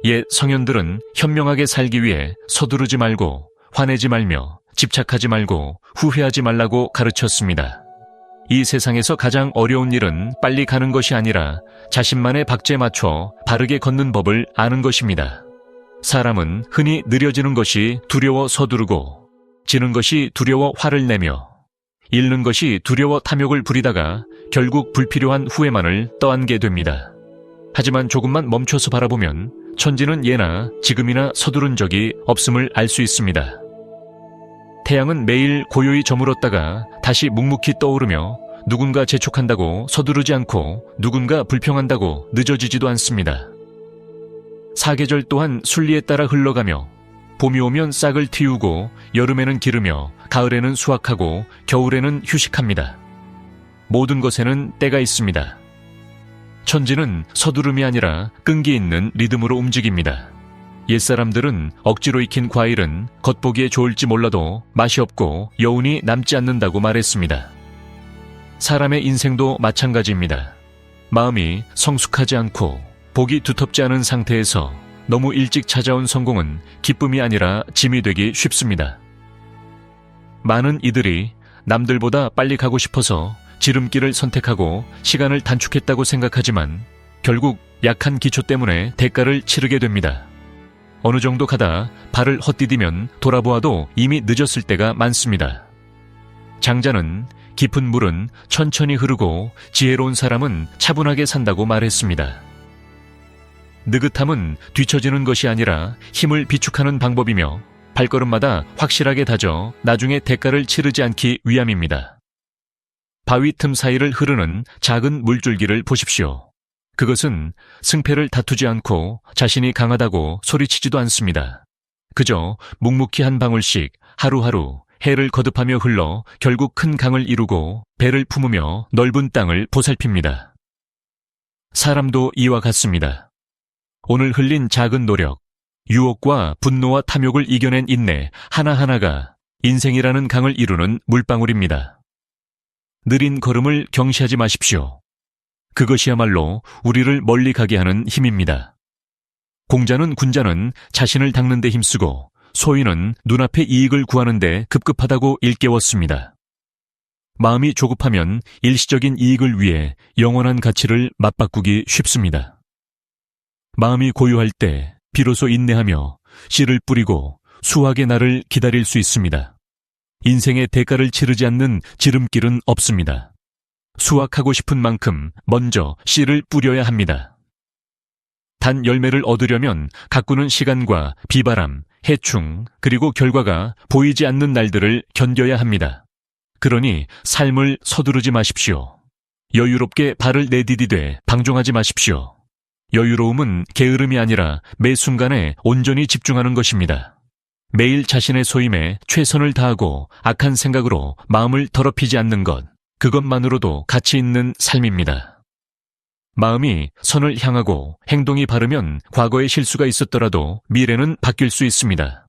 옛 성현들은 현명하게 살기 위해 서두르지 말고 화내지 말며 집착하지 말고 후회하지 말라고 가르쳤습니다. 이 세상에서 가장 어려운 일은 빨리 가는 것이 아니라 자신만의 박자에 맞춰 바르게 걷는 법을 아는 것입니다. 사람은 흔히 느려지는 것이 두려워 서두르고, 지는 것이 두려워 화를 내며, 잃는 것이 두려워 탐욕을 부리다가 결국 불필요한 후회만을 떠안게 됩니다. 하지만 조금만 멈춰서 바라보면 천지는 예나 지금이나 서두른 적이 없음을 알 수 있습니다. 태양은 매일 고요히 저물었다가 다시 묵묵히 떠오르며 누군가 재촉한다고 서두르지 않고 누군가 불평한다고 늦어지지도 않습니다. 사계절 또한 순리에 따라 흘러가며 봄이 오면 싹을 틔우고 여름에는 기르며 가을에는 수확하고 겨울에는 휴식합니다. 모든 것에는 때가 있습니다. 천지는 서두름이 아니라 끈기 있는 리듬으로 움직입니다. 옛사람들은 억지로 익힌 과일은 겉보기에 좋을지 몰라도 맛이 없고 여운이 남지 않는다고 말했습니다. 사람의 인생도 마찬가지입니다. 마음이 성숙하지 않고 복이 두텁지 않은 상태에서 너무 일찍 찾아온 성공은 기쁨이 아니라 짐이 되기 쉽습니다. 많은 이들이 남들보다 빨리 가고 싶어서 지름길을 선택하고 시간을 단축했다고 생각하지만 결국 약한 기초 때문에 대가를 치르게 됩니다. 어느 정도 가다 발을 헛디디면 돌아보아도 이미 늦었을 때가 많습니다. 장자는 깊은 물은 천천히 흐르고 지혜로운 사람은 차분하게 산다고 말했습니다. 느긋함은 뒤처지는 것이 아니라 힘을 비축하는 방법이며 발걸음마다 확실하게 다져 나중에 대가를 치르지 않기 위함입니다. 바위 틈 사이를 흐르는 작은 물줄기를 보십시오. 그것은 승패를 다투지 않고 자신이 강하다고 소리치지도 않습니다. 그저 묵묵히 한 방울씩 하루하루 해를 거듭하며 흘러 결국 큰 강을 이루고 배를 품으며 넓은 땅을 보살핍니다. 사람도 이와 같습니다. 오늘 흘린 작은 노력, 유혹과 분노와 탐욕을 이겨낸 인내 하나하나가 인생이라는 강을 이루는 물방울입니다. 느린 걸음을 경시하지 마십시오. 그것이야말로 우리를 멀리 가게 하는 힘입니다. 공자는 군자는 자신을 닦는 데 힘쓰고 소인은 눈앞의 이익을 구하는 데 급급하다고 일깨웠습니다. 마음이 조급하면 일시적인 이익을 위해 영원한 가치를 맞바꾸기 쉽습니다. 마음이 고요할 때 비로소 인내하며 씨를 뿌리고 수확의 날을 기다릴 수 있습니다. 인생의 대가를 치르지 않는 지름길은 없습니다. 수확하고 싶은 만큼 먼저 씨를 뿌려야 합니다. 단 열매를 얻으려면 가꾸는 시간과 비바람, 해충, 그리고 결과가 보이지 않는 날들을 견뎌야 합니다. 그러니 삶을 서두르지 마십시오. 여유롭게 발을 내디디되 방종하지 마십시오. 여유로움은 게으름이 아니라 매 순간에 온전히 집중하는 것입니다. 매일 자신의 소임에 최선을 다하고 악한 생각으로 마음을 더럽히지 않는 것, 그것만으로도 가치 있는 삶입니다. 마음이 선을 향하고 행동이 바르면 과거의 실수가 있었더라도 미래는 바뀔 수 있습니다.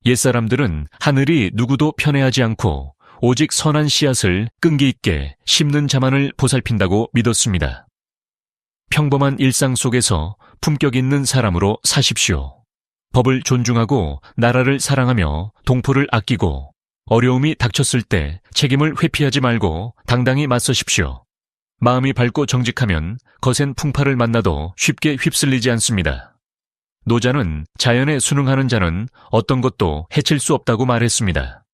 옛사람들은 하늘이 누구도 편애하지 않고 오직 선한 씨앗을 끈기 있게 심는 자만을 보살핀다고 믿었습니다. 평범한 일상 속에서 품격 있는 사람으로 사십시오. 법을 존중하고 나라를 사랑하며 동포를 아끼고 어려움이 닥쳤을 때 책임을 회피하지 말고 당당히 맞서십시오. 마음이 밝고 정직하면 거센 풍파를 만나도 쉽게 휩쓸리지 않습니다. 노자는 자연에 순응하는 자는 어떤 것도 해칠 수 없다고 말했습니다.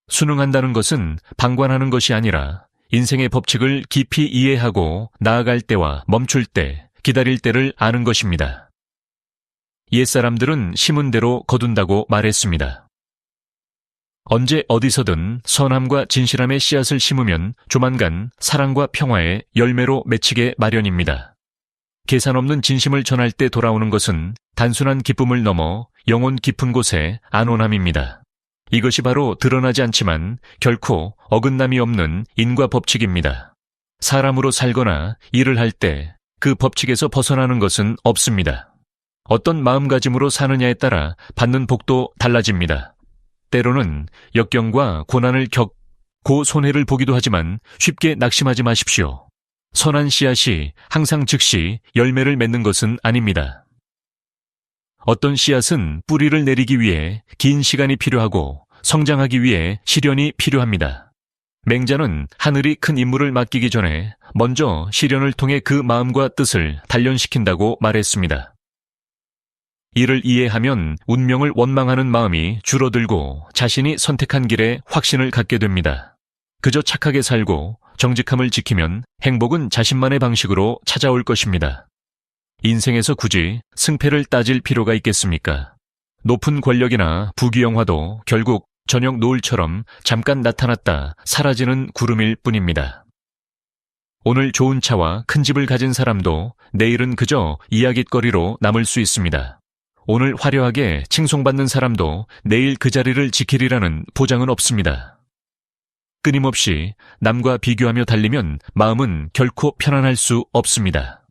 순응한다는 것은 방관하는 것이 아니라 인생의 법칙을 깊이 이해하고 나아갈 때와 멈출 때, 기다릴 때를 아는 것입니다. 옛사람들은 심은 대로 거둔다고 말했습니다. 언제 어디서든 선함과 진실함의 씨앗을 심으면 조만간 사랑과 평화의 열매로 맺히게 마련입니다. 계산 없는 진심을 전할 때 돌아오는 것은 단순한 기쁨을 넘어 영혼 깊은 곳의 안온함입니다. 이것이 바로 드러나지 않지만 결코 어긋남이 없는 인과 법칙입니다. 사람으로 살거나 일을 할 때 그 법칙에서 벗어나는 것은 없습니다. 어떤 마음가짐으로 사느냐에 따라 받는 복도 달라집니다. 때로는 역경과 고난을 겪고 손해를 보기도 하지만 쉽게 낙심하지 마십시오. 선한 씨앗이 항상 즉시 열매를 맺는 것은 아닙니다. 어떤 씨앗은 뿌리를 내리기 위해 긴 시간이 필요하고 성장하기 위해 시련이 필요합니다. 맹자는 하늘이 큰 임무를 맡기기 전에 먼저 시련을 통해 그 마음과 뜻을 단련시킨다고 말했습니다. 이를 이해하면 운명을 원망하는 마음이 줄어들고 자신이 선택한 길에 확신을 갖게 됩니다. 그저 착하게 살고 정직함을 지키면 행복은 자신만의 방식으로 찾아올 것입니다. 인생에서 굳이 승패를 따질 필요가 있겠습니까? 높은 권력이나 부귀영화도 결국 저녁 노을처럼 잠깐 나타났다 사라지는 구름일 뿐입니다. 오늘 좋은 차와 큰 집을 가진 사람도 내일은 그저 이야깃거리로 남을 수 있습니다. 오늘 화려하게 칭송받는 사람도 내일 그 자리를 지키리라는 보장은 없습니다. 끊임없이 남과 비교하며 달리면 마음은 결코 편안할 수 없습니다.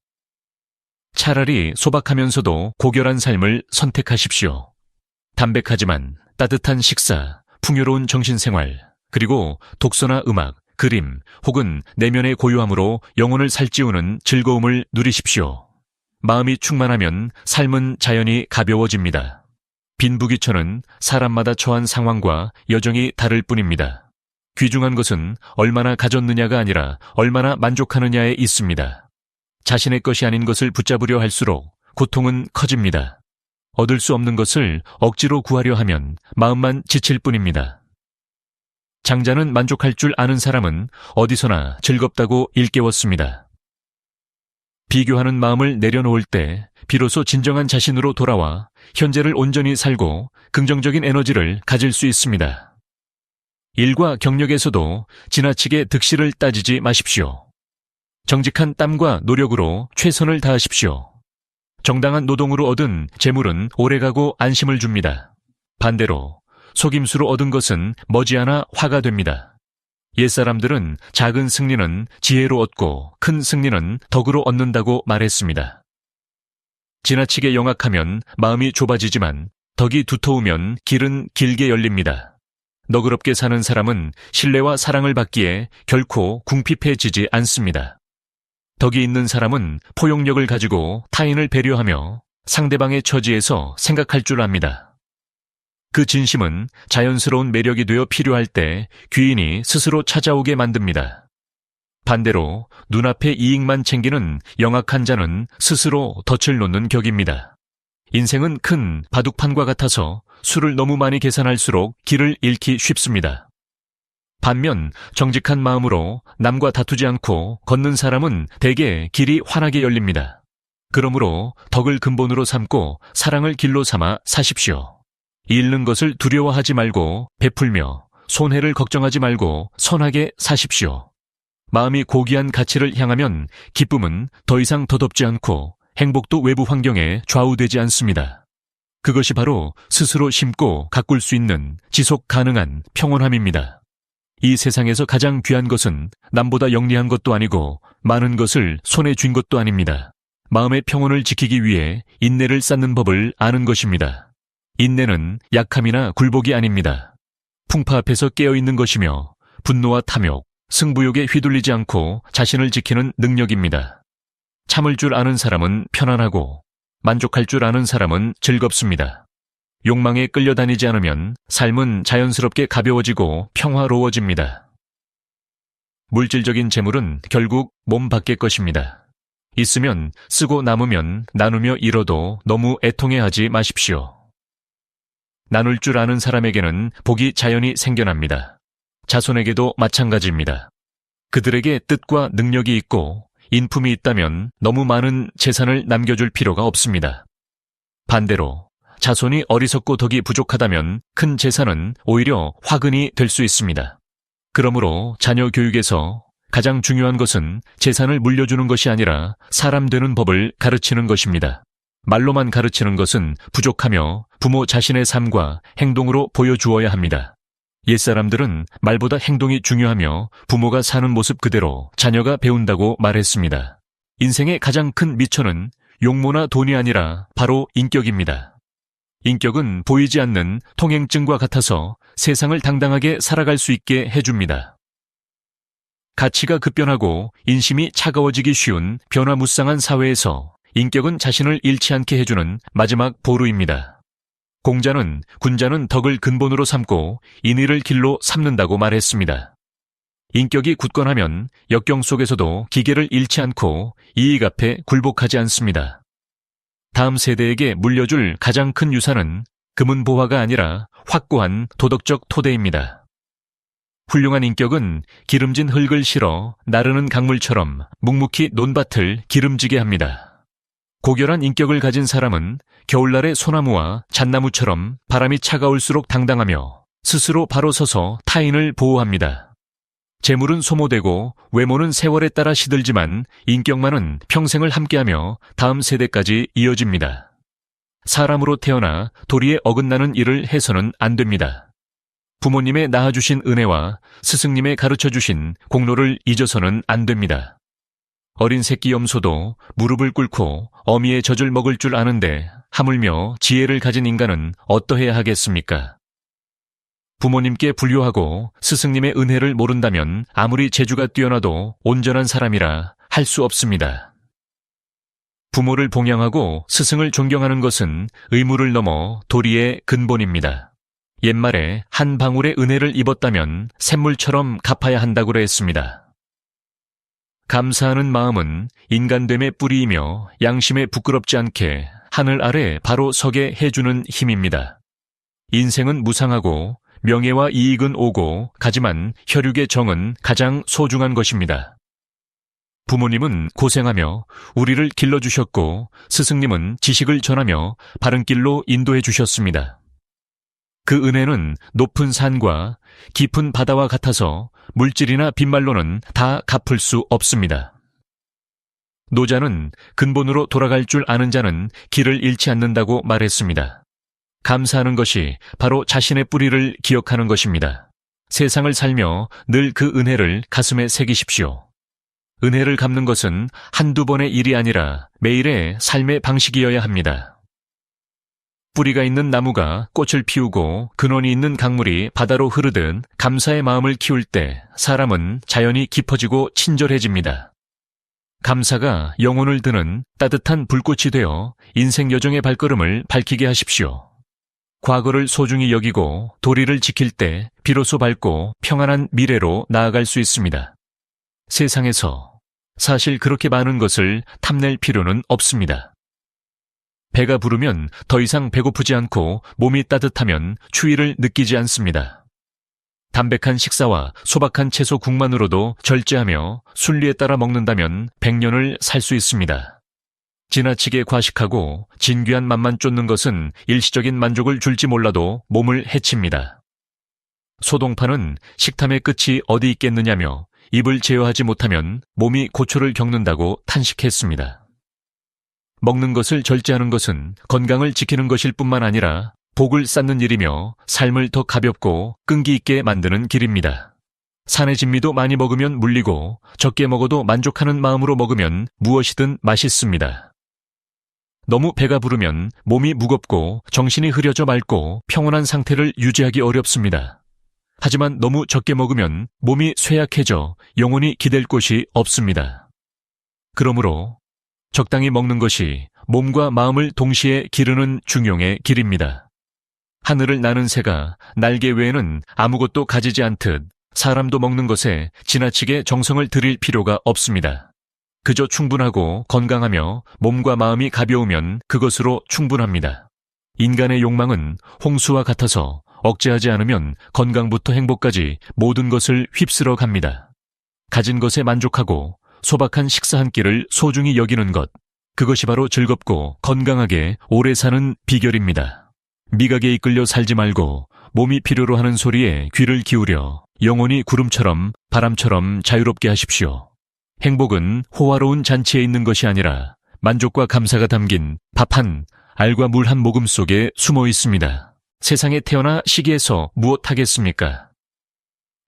차라리 소박하면서도 고결한 삶을 선택하십시오. 담백하지만 따뜻한 식사, 풍요로운 정신생활, 그리고 독서나 음악, 그림 혹은 내면의 고요함으로 영혼을 살찌우는 즐거움을 누리십시오. 마음이 충만하면 삶은 자연히 가벼워집니다. 빈부귀천은 사람마다 처한 상황과 여정이 다를 뿐입니다. 귀중한 것은 얼마나 가졌느냐가 아니라 얼마나 만족하느냐에 있습니다. 자신의 것이 아닌 것을 붙잡으려 할수록 고통은 커집니다. 얻을 수 없는 것을 억지로 구하려 하면 마음만 지칠 뿐입니다. 장자는 만족할 줄 아는 사람은 어디서나 즐겁다고 일깨웠습니다. 비교하는 마음을 내려놓을 때 비로소 진정한 자신으로 돌아와 현재를 온전히 살고 긍정적인 에너지를 가질 수 있습니다. 일과 경력에서도 지나치게 득실을 따지지 마십시오. 정직한 땀과 노력으로 최선을 다하십시오. 정당한 노동으로 얻은 재물은 오래가고 안심을 줍니다. 반대로 속임수로 얻은 것은 머지않아 화가 됩니다. 옛사람들은 작은 승리는 지혜로 얻고 큰 승리는 덕으로 얻는다고 말했습니다. 지나치게 영악하면 마음이 좁아지지만 덕이 두터우면 길은 길게 열립니다. 너그럽게 사는 사람은 신뢰와 사랑을 받기에 결코 궁핍해지지 않습니다. 덕이 있는 사람은 포용력을 가지고 타인을 배려하며 상대방의 처지에서 생각할 줄 압니다. 그 진심은 자연스러운 매력이 되어 필요할 때 귀인이 스스로 찾아오게 만듭니다. 반대로 눈앞의 이익만 챙기는 영악한 자는 스스로 덫을 놓는 격입니다. 인생은 큰 바둑판과 같아서 수를 너무 많이 계산할수록 길을 잃기 쉽습니다. 반면 정직한 마음으로 남과 다투지 않고 걷는 사람은 대개 길이 환하게 열립니다. 그러므로 덕을 근본으로 삼고 사랑을 길로 삼아 사십시오. 잃는 것을 두려워하지 말고 베풀며 손해를 걱정하지 말고 선하게 사십시오. 마음이 고귀한 가치를 향하면 기쁨은 더 이상 더덥지 않고 행복도 외부 환경에 좌우되지 않습니다. 그것이 바로 스스로 심고 가꿀 수 있는 지속 가능한 평온함입니다. 이 세상에서 가장 귀한 것은 남보다 영리한 것도 아니고 많은 것을 손에 쥔 것도 아닙니다. 마음의 평온을 지키기 위해 인내를 쌓는 법을 아는 것입니다. 인내는 약함이나 굴복이 아닙니다. 풍파 앞에서 깨어있는 것이며 분노와 탐욕, 승부욕에 휘둘리지 않고 자신을 지키는 능력입니다. 참을 줄 아는 사람은 편안하고 만족할 줄 아는 사람은 즐겁습니다. 욕망에 끌려다니지 않으면 삶은 자연스럽게 가벼워지고 평화로워집니다. 물질적인 재물은 결국 몸 밖의 것입니다. 있으면 쓰고 남으면 나누며 잃어도 너무 애통해하지 마십시오. 나눌 줄 아는 사람에게는 복이 자연히 생겨납니다. 자손에게도 마찬가지입니다. 그들에게 뜻과 능력이 있고 인품이 있다면 너무 많은 재산을 남겨줄 필요가 없습니다. 반대로 자손이 어리석고 덕이 부족하다면 큰 재산은 오히려 화근이 될 수 있습니다. 그러므로 자녀 교육에서 가장 중요한 것은 재산을 물려주는 것이 아니라 사람 되는 법을 가르치는 것입니다. 말로만 가르치는 것은 부족하며 부모 자신의 삶과 행동으로 보여주어야 합니다. 옛사람들은 말보다 행동이 중요하며 부모가 사는 모습 그대로 자녀가 배운다고 말했습니다. 인생의 가장 큰 미천은 용모나 돈이 아니라 바로 인격입니다. 인격은 보이지 않는 통행증과 같아서 세상을 당당하게 살아갈 수 있게 해줍니다. 가치가 급변하고 인심이 차가워지기 쉬운 변화무쌍한 사회에서 인격은 자신을 잃지 않게 해주는 마지막 보루입니다. 공자는 군자는 덕을 근본으로 삼고 인의를 길로 삼는다고 말했습니다. 인격이 굳건하면 역경 속에서도 기계를 잃지 않고 이익 앞에 굴복하지 않습니다. 다음 세대에게 물려줄 가장 큰 유산은 금은보화가 아니라 확고한 도덕적 토대입니다. 훌륭한 인격은 기름진 흙을 실어 나르는 강물처럼 묵묵히 논밭을 기름지게 합니다. 고결한 인격을 가진 사람은 겨울날의 소나무와 잣나무처럼 바람이 차가울수록 당당하며 스스로 바로 서서 타인을 보호합니다. 재물은 소모되고 외모는 세월에 따라 시들지만 인격만은 평생을 함께하며 다음 세대까지 이어집니다. 사람으로 태어나 도리에 어긋나는 일을 해서는 안 됩니다. 부모님의 낳아주신 은혜와 스승님의 가르쳐주신 공로를 잊어서는 안 됩니다. 어린 새끼 염소도 무릎을 꿇고 어미의 젖을 먹을 줄 아는데 하물며 지혜를 가진 인간은 어떠해야 하겠습니까? 부모님께 불효하고 스승님의 은혜를 모른다면 아무리 재주가 뛰어나도 온전한 사람이라 할 수 없습니다. 부모를 봉양하고 스승을 존경하는 것은 의무를 넘어 도리의 근본입니다. 옛말에 한 방울의 은혜를 입었다면 샘물처럼 갚아야 한다고 했습니다. 감사하는 마음은 인간됨의 뿌리이며 양심에 부끄럽지 않게 하늘 아래 바로 서게 해주는 힘입니다. 인생은 무상하고 명예와 이익은 오고 가지만 혈육의 정은 가장 소중한 것입니다. 부모님은 고생하며 우리를 길러주셨고 스승님은 지식을 전하며 바른 길로 인도해 주셨습니다. 그 은혜는 높은 산과 깊은 바다와 같아서 물질이나 빈말로는 다 갚을 수 없습니다. 노자는 근본으로 돌아갈 줄 아는 자는 길을 잃지 않는다고 말했습니다. 감사하는 것이 바로 자신의 뿌리를 기억하는 것입니다. 세상을 살며 늘 그 은혜를 가슴에 새기십시오. 은혜를 갚는 것은 한두 번의 일이 아니라 매일의 삶의 방식이어야 합니다. 뿌리가 있는 나무가 꽃을 피우고 근원이 있는 강물이 바다로 흐르듯 감사의 마음을 키울 때 사람은 자연히 깊어지고 친절해집니다. 감사가 영혼을 드는 따뜻한 불꽃이 되어 인생 여정의 발걸음을 밝히게 하십시오. 과거를 소중히 여기고 도리를 지킬 때 비로소 밝고 평안한 미래로 나아갈 수 있습니다. 세상에서 사실 그렇게 많은 것을 탐낼 필요는 없습니다. 배가 부르면 더 이상 배고프지 않고 몸이 따뜻하면 추위를 느끼지 않습니다. 담백한 식사와 소박한 채소 국만으로도 절제하며 순리에 따라 먹는다면 100년을 살 수 있습니다. 지나치게 과식하고 진귀한 맛만 쫓는 것은 일시적인 만족을 줄지 몰라도 몸을 해칩니다. 소동파는 식탐의 끝이 어디 있겠느냐며 입을 제어하지 못하면 몸이 고초를 겪는다고 탄식했습니다. 먹는 것을 절제하는 것은 건강을 지키는 것일 뿐만 아니라 복을 쌓는 일이며 삶을 더 가볍고 끈기 있게 만드는 길입니다. 산의 진미도 많이 먹으면 물리고 적게 먹어도 만족하는 마음으로 먹으면 무엇이든 맛있습니다. 너무 배가 부르면 몸이 무겁고 정신이 흐려져 맑고 평온한 상태를 유지하기 어렵습니다. 하지만 너무 적게 먹으면 몸이 쇠약해져 영혼이 기댈 곳이 없습니다. 그러므로 적당히 먹는 것이 몸과 마음을 동시에 기르는 중용의 길입니다. 하늘을 나는 새가 날개 외에는 아무것도 가지지 않듯 사람도 먹는 것에 지나치게 정성을 들일 필요가 없습니다. 그저 충분하고 건강하며 몸과 마음이 가벼우면 그것으로 충분합니다. 인간의 욕망은 홍수와 같아서 억제하지 않으면 건강부터 행복까지 모든 것을 휩쓸어 갑니다. 가진 것에 만족하고 소박한 식사 한 끼를 소중히 여기는 것, 그것이 바로 즐겁고 건강하게 오래 사는 비결입니다. 미각에 이끌려 살지 말고 몸이 필요로 하는 소리에 귀를 기울여 영혼이 구름처럼 바람처럼 자유롭게 하십시오. 행복은 호화로운 잔치에 있는 것이 아니라 만족과 감사가 담긴 밥 한 알과 물 한 모금 속에 숨어 있습니다. 세상에 태어나 시기에서 무엇 하겠습니까?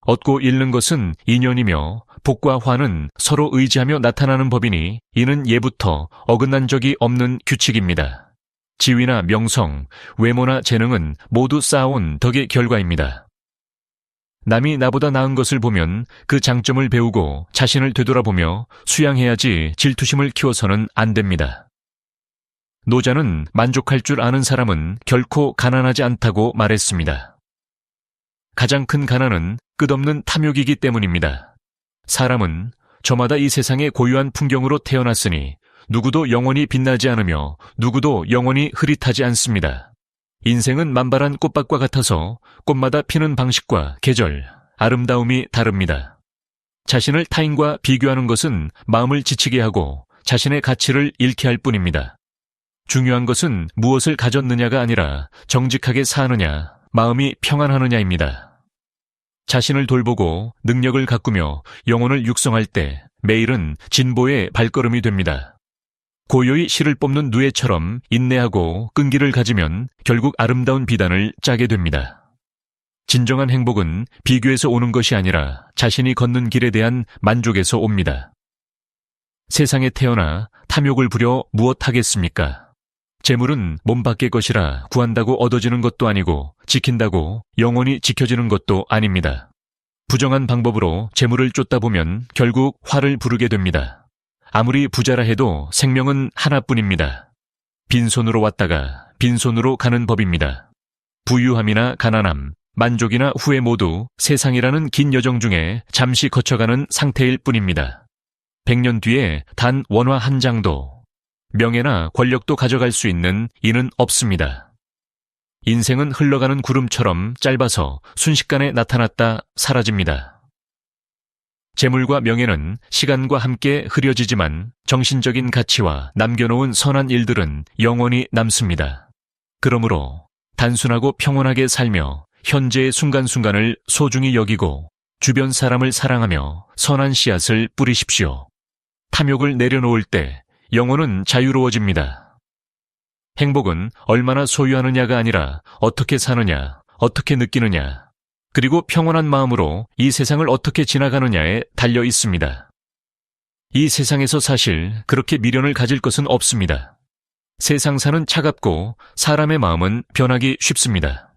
얻고 잃는 것은 인연이며 복과 화는 서로 의지하며 나타나는 법이니 이는 예부터 어긋난 적이 없는 규칙입니다. 지위나 명성, 외모나 재능은 모두 쌓아온 덕의 결과입니다. 남이 나보다 나은 것을 보면 그 장점을 배우고 자신을 되돌아보며 수양해야지 질투심을 키워서는 안 됩니다. 노자는 만족할 줄 아는 사람은 결코 가난하지 않다고 말했습니다. 가장 큰 가난은 끝없는 탐욕이기 때문입니다. 사람은 저마다 이 세상의 고유한 풍경으로 태어났으니 누구도 영원히 빛나지 않으며 누구도 영원히 흐릿하지 않습니다. 인생은 만발한 꽃밭과 같아서 꽃마다 피는 방식과 계절, 아름다움이 다릅니다. 자신을 타인과 비교하는 것은 마음을 지치게 하고 자신의 가치를 잃게 할 뿐입니다. 중요한 것은 무엇을 가졌느냐가 아니라 정직하게 사느냐, 마음이 평안하느냐입니다. 자신을 돌보고 능력을 가꾸며 영혼을 육성할 때 매일은 진보의 발걸음이 됩니다. 고요히 실을 뽑는 누에처럼 인내하고 끈기를 가지면 결국 아름다운 비단을 짜게 됩니다. 진정한 행복은 비교에서 오는 것이 아니라 자신이 걷는 길에 대한 만족에서 옵니다. 세상에 태어나 탐욕을 부려 무엇 하겠습니까? 재물은 몸 밖의 것이라 구한다고 얻어지는 것도 아니고 지킨다고 영원히 지켜지는 것도 아닙니다. 부정한 방법으로 재물을 쫓다 보면 결국 화를 부르게 됩니다. 아무리 부자라 해도 생명은 하나뿐입니다. 빈손으로 왔다가 빈손으로 가는 법입니다. 부유함이나 가난함, 만족이나 후회 모두 세상이라는 긴 여정 중에 잠시 거쳐가는 상태일 뿐입니다. 100년 뒤에 단 원화 한 장도, 명예나 권력도 가져갈 수 있는 이는 없습니다. 인생은 흘러가는 구름처럼 짧아서 순식간에 나타났다 사라집니다. 재물과 명예는 시간과 함께 흐려지지만 정신적인 가치와 남겨놓은 선한 일들은 영원히 남습니다. 그러므로 단순하고 평온하게 살며 현재의 순간순간을 소중히 여기고 주변 사람을 사랑하며 선한 씨앗을 뿌리십시오. 탐욕을 내려놓을 때 영혼은 자유로워집니다. 행복은 얼마나 소유하느냐가 아니라 어떻게 사느냐, 어떻게 느끼느냐, 그리고 평온한 마음으로 이 세상을 어떻게 지나가느냐에 달려 있습니다. 이 세상에서 사실 그렇게 미련을 가질 것은 없습니다. 세상사는 차갑고 사람의 마음은 변하기 쉽습니다.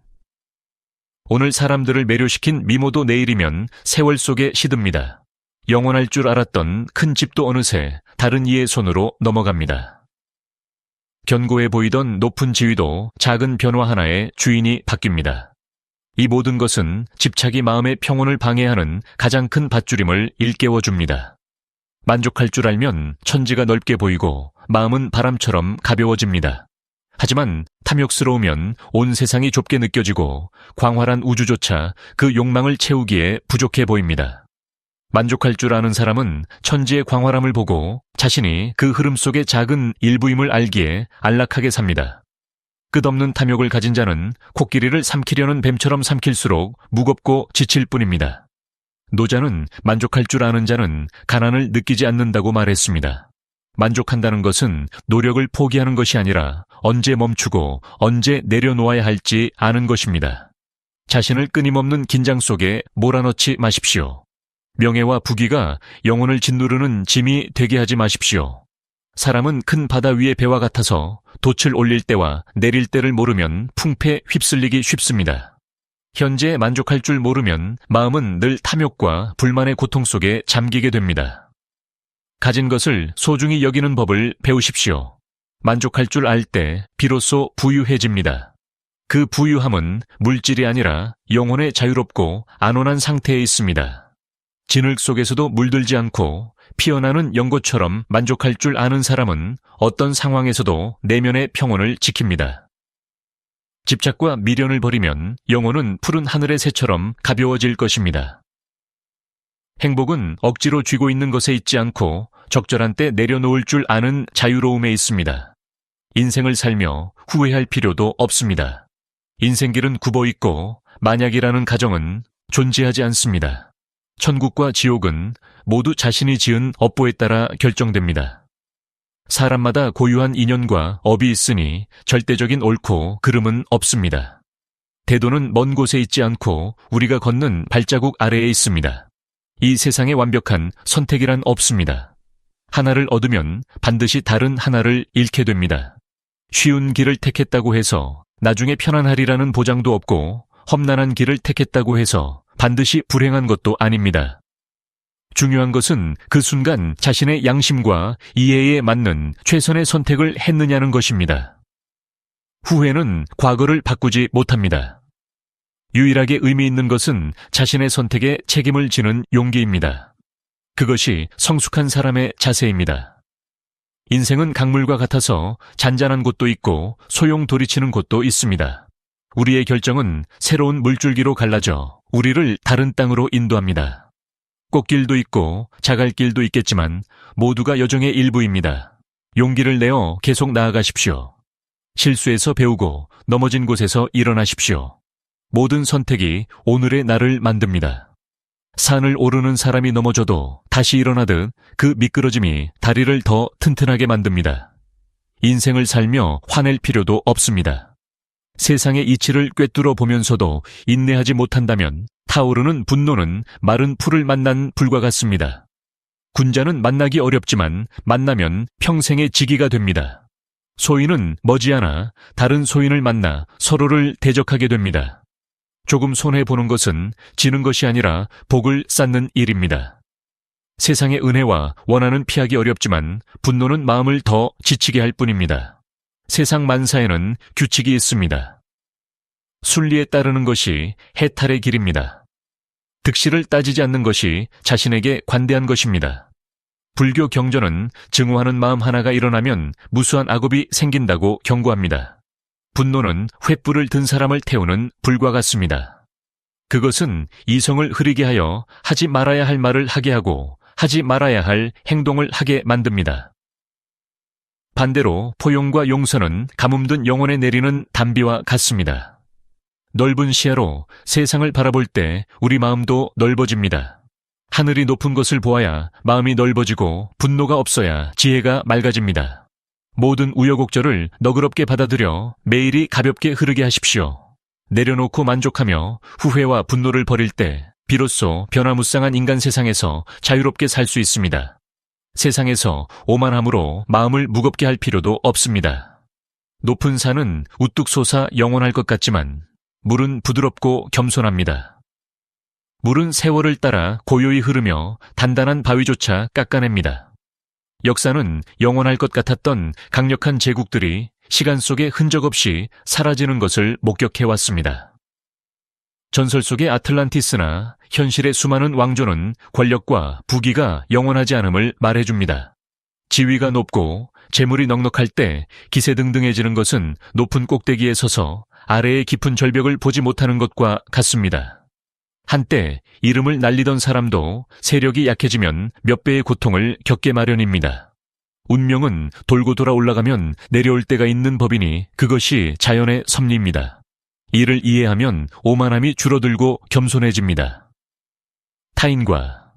오늘 사람들을 매료시킨 미모도 내일이면 세월 속에 시듭니다. 영원할 줄 알았던 큰 집도 어느새 다른 이의 손으로 넘어갑니다. 견고해 보이던 높은 지위도 작은 변화 하나에 주인이 바뀝니다. 이 모든 것은 집착이 마음의 평온을 방해하는 가장 큰 밧줄임을 일깨워줍니다. 만족할 줄 알면 천지가 넓게 보이고 마음은 바람처럼 가벼워집니다. 하지만 탐욕스러우면 온 세상이 좁게 느껴지고 광활한 우주조차 그 욕망을 채우기에 부족해 보입니다. 만족할 줄 아는 사람은 천지의 광활함을 보고 자신이 그 흐름 속의 작은 일부임을 알기에 안락하게 삽니다. 끝없는 탐욕을 가진 자는 코끼리를 삼키려는 뱀처럼 삼킬수록 무겁고 지칠 뿐입니다. 노자는 만족할 줄 아는 자는 가난을 느끼지 않는다고 말했습니다. 만족한다는 것은 노력을 포기하는 것이 아니라 언제 멈추고 언제 내려놓아야 할지 아는 것입니다. 자신을 끊임없는 긴장 속에 몰아넣지 마십시오. 명예와 부귀가 영혼을 짓누르는 짐이 되게 하지 마십시오. 사람은 큰 바다 위의 배와 같아서 돛을 올릴 때와 내릴 때를 모르면 풍패 휩쓸리기 쉽습니다. 현재에 만족할 줄 모르면 마음은 늘 탐욕과 불만의 고통 속에 잠기게 됩니다. 가진 것을 소중히 여기는 법을 배우십시오. 만족할 줄 알 때 비로소 부유해집니다. 그 부유함은 물질이 아니라 영혼의 자유롭고 안온한 상태에 있습니다. 진흙 속에서도 물들지 않고 피어나는 연꽃처럼 만족할 줄 아는 사람은 어떤 상황에서도 내면의 평온을 지킵니다. 집착과 미련을 버리면 영혼은 푸른 하늘의 새처럼 가벼워질 것입니다. 행복은 억지로 쥐고 있는 것에 있지 않고 적절한 때 내려놓을 줄 아는 자유로움에 있습니다. 인생을 살며 후회할 필요도 없습니다. 인생길은 굽어있고 만약이라는 가정은 존재하지 않습니다. 천국과 지옥은 모두 자신이 지은 업보에 따라 결정됩니다. 사람마다 고유한 인연과 업이 있으니 절대적인 옳고 그름은 없습니다. 대도는 먼 곳에 있지 않고 우리가 걷는 발자국 아래에 있습니다. 이 세상에 완벽한 선택이란 없습니다. 하나를 얻으면 반드시 다른 하나를 잃게 됩니다. 쉬운 길을 택했다고 해서 나중에 편안하리라는 보장도 없고 험난한 길을 택했다고 해서 반드시 불행한 것도 아닙니다. 중요한 것은 그 순간 자신의 양심과 이해에 맞는 최선의 선택을 했느냐는 것입니다. 후회는 과거를 바꾸지 못합니다. 유일하게 의미 있는 것은 자신의 선택에 책임을 지는 용기입니다. 그것이 성숙한 사람의 자세입니다. 인생은 강물과 같아서 잔잔한 곳도 있고 소용돌이치는 곳도 있습니다. 우리의 결정은 새로운 물줄기로 갈라져 우리를 다른 땅으로 인도합니다. 꽃길도 있고 자갈길도 있겠지만 모두가 여정의 일부입니다. 용기를 내어 계속 나아가십시오. 실수에서 배우고 넘어진 곳에서 일어나십시오. 모든 선택이 오늘의 나를 만듭니다. 산을 오르는 사람이 넘어져도 다시 일어나듯 그 미끄러짐이 다리를 더 튼튼하게 만듭니다. 인생을 살며 화낼 필요도 없습니다. 세상의 이치를 꿰뚫어 보면서도 인내하지 못한다면 타오르는 분노는 마른 풀을 만난 불과 같습니다. 군자는 만나기 어렵지만 만나면 평생의 지기가 됩니다. 소인은 머지않아 다른 소인을 만나 서로를 대적하게 됩니다. 조금 손해보는 것은 지는 것이 아니라 복을 쌓는 일입니다. 세상의 은혜와 원한은 피하기 어렵지만 분노는 마음을 더 지치게 할 뿐입니다. 세상 만사에는 규칙이 있습니다. 순리에 따르는 것이 해탈의 길입니다. 득실을 따지지 않는 것이 자신에게 관대한 것입니다. 불교 경전은 증오하는 마음 하나가 일어나면 무수한 악업이 생긴다고 경고합니다. 분노는 횃불을 든 사람을 태우는 불과 같습니다. 그것은 이성을 흐리게 하여 하지 말아야 할 말을 하게 하고 하지 말아야 할 행동을 하게 만듭니다. 반대로 포용과 용서는 가뭄든 영혼에 내리는 단비와 같습니다. 넓은 시야로 세상을 바라볼 때 우리 마음도 넓어집니다. 하늘이 높은 것을 보아야 마음이 넓어지고 분노가 없어야 지혜가 맑아집니다. 모든 우여곡절을 너그럽게 받아들여 매일이 가볍게 흐르게 하십시오. 내려놓고 만족하며 후회와 분노를 버릴 때 비로소 변화무쌍한 인간 세상에서 자유롭게 살 수 있습니다. 세상에서 오만함으로 마음을 무겁게 할 필요도 없습니다. 높은 산은 우뚝 솟아 영원할 것 같지만 물은 부드럽고 겸손합니다. 물은 세월을 따라 고요히 흐르며 단단한 바위조차 깎아냅니다. 역사는 영원할 것 같았던 강력한 제국들이 시간 속에 흔적 없이 사라지는 것을 목격해왔습니다. 전설 속의 아틀란티스나 현실의 수많은 왕조는 권력과 부귀가 영원하지 않음을 말해줍니다. 지위가 높고 재물이 넉넉할 때 기세등등해지는 것은 높은 꼭대기에 서서 아래의 깊은 절벽을 보지 못하는 것과 같습니다. 한때 이름을 날리던 사람도 세력이 약해지면 몇 배의 고통을 겪게 마련입니다. 운명은 돌고 돌아 올라가면 내려올 때가 있는 법이니 그것이 자연의 섭리입니다. 이를 이해하면 오만함이 줄어들고 겸손해집니다. 타인과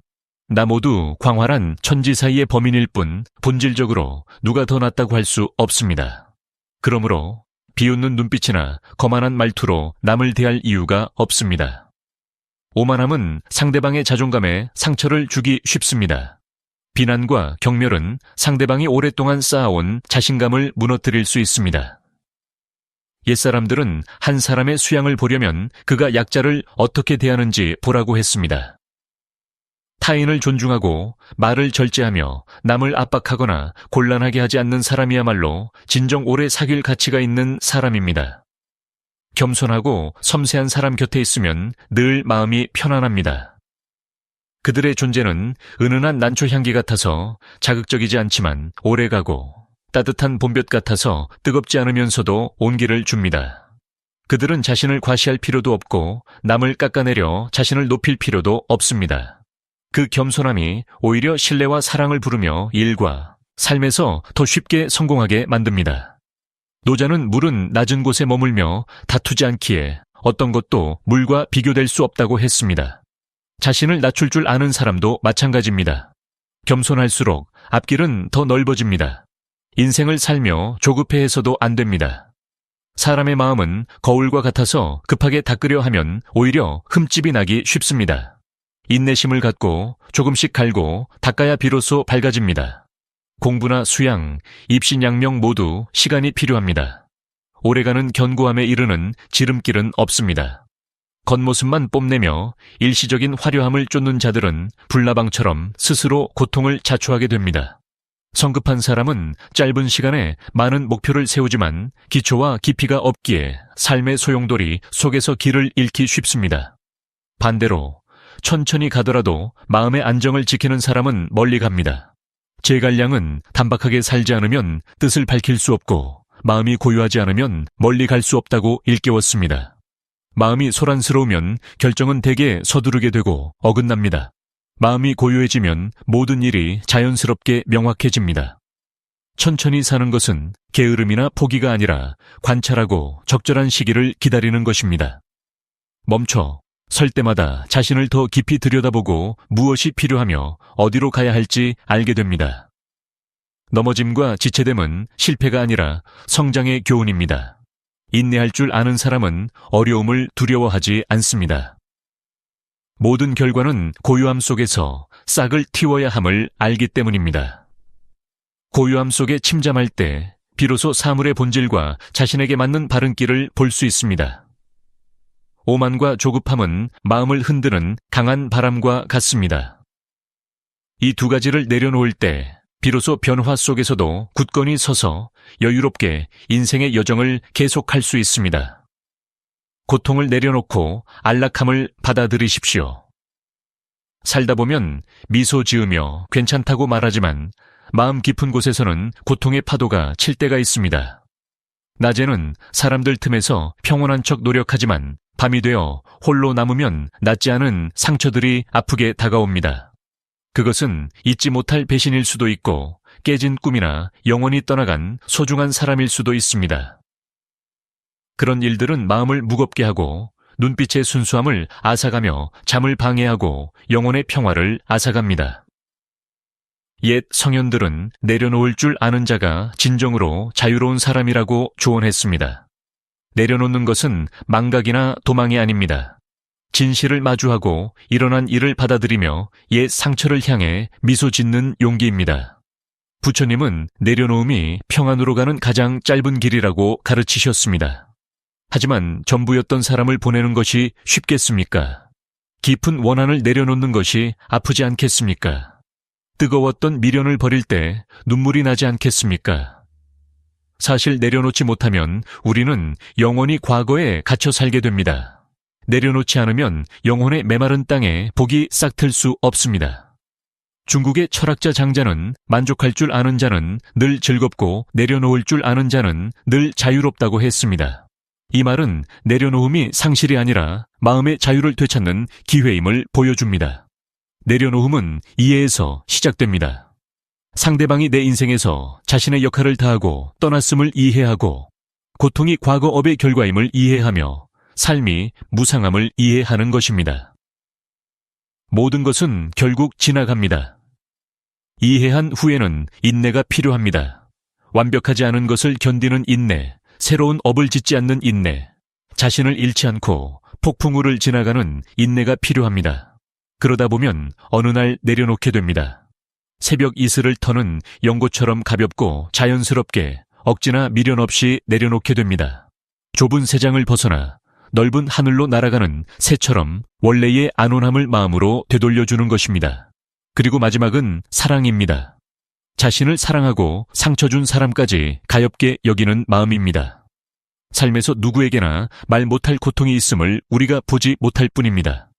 나 모두 광활한 천지 사이의 범인일 뿐 본질적으로 누가 더 낫다고 할 수 없습니다. 그러므로 비웃는 눈빛이나 거만한 말투로 남을 대할 이유가 없습니다. 오만함은 상대방의 자존감에 상처를 주기 쉽습니다. 비난과 경멸은 상대방이 오랫동안 쌓아온 자신감을 무너뜨릴 수 있습니다. 옛사람들은 한 사람의 수양을 보려면 그가 약자를 어떻게 대하는지 보라고 했습니다. 타인을 존중하고 말을 절제하며 남을 압박하거나 곤란하게 하지 않는 사람이야말로 진정 오래 사귈 가치가 있는 사람입니다. 겸손하고 섬세한 사람 곁에 있으면 늘 마음이 편안합니다. 그들의 존재는 은은한 난초 향기 같아서 자극적이지 않지만 오래가고 따뜻한 봄볕 같아서 뜨겁지 않으면서도 온기를 줍니다. 그들은 자신을 과시할 필요도 없고 남을 깎아내려 자신을 높일 필요도 없습니다. 그 겸손함이 오히려 신뢰와 사랑을 부르며 일과 삶에서 더 쉽게 성공하게 만듭니다. 노자는 물은 낮은 곳에 머물며 다투지 않기에 어떤 것도 물과 비교될 수 없다고 했습니다. 자신을 낮출 줄 아는 사람도 마찬가지입니다. 겸손할수록 앞길은 더 넓어집니다. 인생을 살며 조급해해서도 안 됩니다. 사람의 마음은 거울과 같아서 급하게 닦으려 하면 오히려 흠집이 나기 쉽습니다. 인내심을 갖고 조금씩 갈고 닦아야 비로소 밝아집니다. 공부나 수양, 입신양명 모두 시간이 필요합니다. 오래가는 견고함에 이르는 지름길은 없습니다. 겉모습만 뽐내며 일시적인 화려함을 쫓는 자들은 불나방처럼 스스로 고통을 자초하게 됩니다. 성급한 사람은 짧은 시간에 많은 목표를 세우지만 기초와 깊이가 없기에 삶의 소용돌이 속에서 길을 잃기 쉽습니다. 반대로 천천히 가더라도 마음의 안정을 지키는 사람은 멀리 갑니다. 제갈량은 단박하게 살지 않으면 뜻을 밝힐 수 없고 마음이 고요하지 않으면 멀리 갈 수 없다고 일깨웠습니다. 마음이 소란스러우면 결정은 대개 서두르게 되고 어긋납니다. 마음이 고요해지면 모든 일이 자연스럽게 명확해집니다. 천천히 사는 것은 게으름이나 포기가 아니라 관찰하고 적절한 시기를 기다리는 것입니다. 멈춰 설 때마다 자신을 더 깊이 들여다보고 무엇이 필요하며 어디로 가야 할지 알게 됩니다. 넘어짐과 지체됨은 실패가 아니라 성장의 교훈입니다. 인내할 줄 아는 사람은 어려움을 두려워하지 않습니다. 모든 결과는 고요함 속에서 싹을 틔워야 함을 알기 때문입니다. 고요함 속에 침잠할 때 비로소 사물의 본질과 자신에게 맞는 바른 길을 볼 수 있습니다. 오만과 조급함은 마음을 흔드는 강한 바람과 같습니다. 이 두 가지를 내려놓을 때 비로소 변화 속에서도 굳건히 서서 여유롭게 인생의 여정을 계속할 수 있습니다. 고통을 내려놓고 안락함을 받아들이십시오. 살다 보면 미소 지으며 괜찮다고 말하지만 마음 깊은 곳에서는 고통의 파도가 칠 때가 있습니다. 낮에는 사람들 틈에서 평온한 척 노력하지만 밤이 되어 홀로 남으면 낫지 않은 상처들이 아프게 다가옵니다. 그것은 잊지 못할 배신일 수도 있고 깨진 꿈이나 영원히 떠나간 소중한 사람일 수도 있습니다. 그런 일들은 마음을 무겁게 하고 눈빛의 순수함을 앗아가며 잠을 방해하고 영혼의 평화를 앗아갑니다. 옛 성현들은 내려놓을 줄 아는 자가 진정으로 자유로운 사람이라고 조언했습니다. 내려놓는 것은 망각이나 도망이 아닙니다. 진실을 마주하고 일어난 일을 받아들이며 옛 상처를 향해 미소 짓는 용기입니다. 부처님은 내려놓음이 평안으로 가는 가장 짧은 길이라고 가르치셨습니다. 하지만 전부였던 사람을 보내는 것이 쉽겠습니까? 깊은 원한을 내려놓는 것이 아프지 않겠습니까? 뜨거웠던 미련을 버릴 때 눈물이 나지 않겠습니까? 사실 내려놓지 못하면 우리는 영원히 과거에 갇혀 살게 됩니다. 내려놓지 않으면 영혼의 메마른 땅에 복이 싹틀 수 없습니다. 중국의 철학자 장자는 만족할 줄 아는 자는 늘 즐겁고 내려놓을 줄 아는 자는 늘 자유롭다고 했습니다. 이 말은 내려놓음이 상실이 아니라 마음의 자유를 되찾는 기회임을 보여줍니다. 내려놓음은 이해에서 시작됩니다. 상대방이 내 인생에서 자신의 역할을 다하고 떠났음을 이해하고 고통이 과거업의 결과임을 이해하며 삶이 무상함을 이해하는 것입니다. 모든 것은 결국 지나갑니다. 이해한 후에는 인내가 필요합니다. 완벽하지 않은 것을 견디는 인내, 새로운 업을 짓지 않는 인내, 자신을 잃지 않고 폭풍우를 지나가는 인내가 필요합니다. 그러다 보면 어느 날 내려놓게 됩니다. 새벽 이슬을 터는 연고처럼 가볍고 자연스럽게 억지나 미련 없이 내려놓게 됩니다. 좁은 세상을 벗어나 넓은 하늘로 날아가는 새처럼 원래의 안온함을 마음으로 되돌려주는 것입니다. 그리고 마지막은 사랑입니다. 자신을 사랑하고 상처 준 사람까지 가엽게 여기는 마음입니다. 삶에서 누구에게나 말 못할 고통이 있음을 우리가 보지 못할 뿐입니다.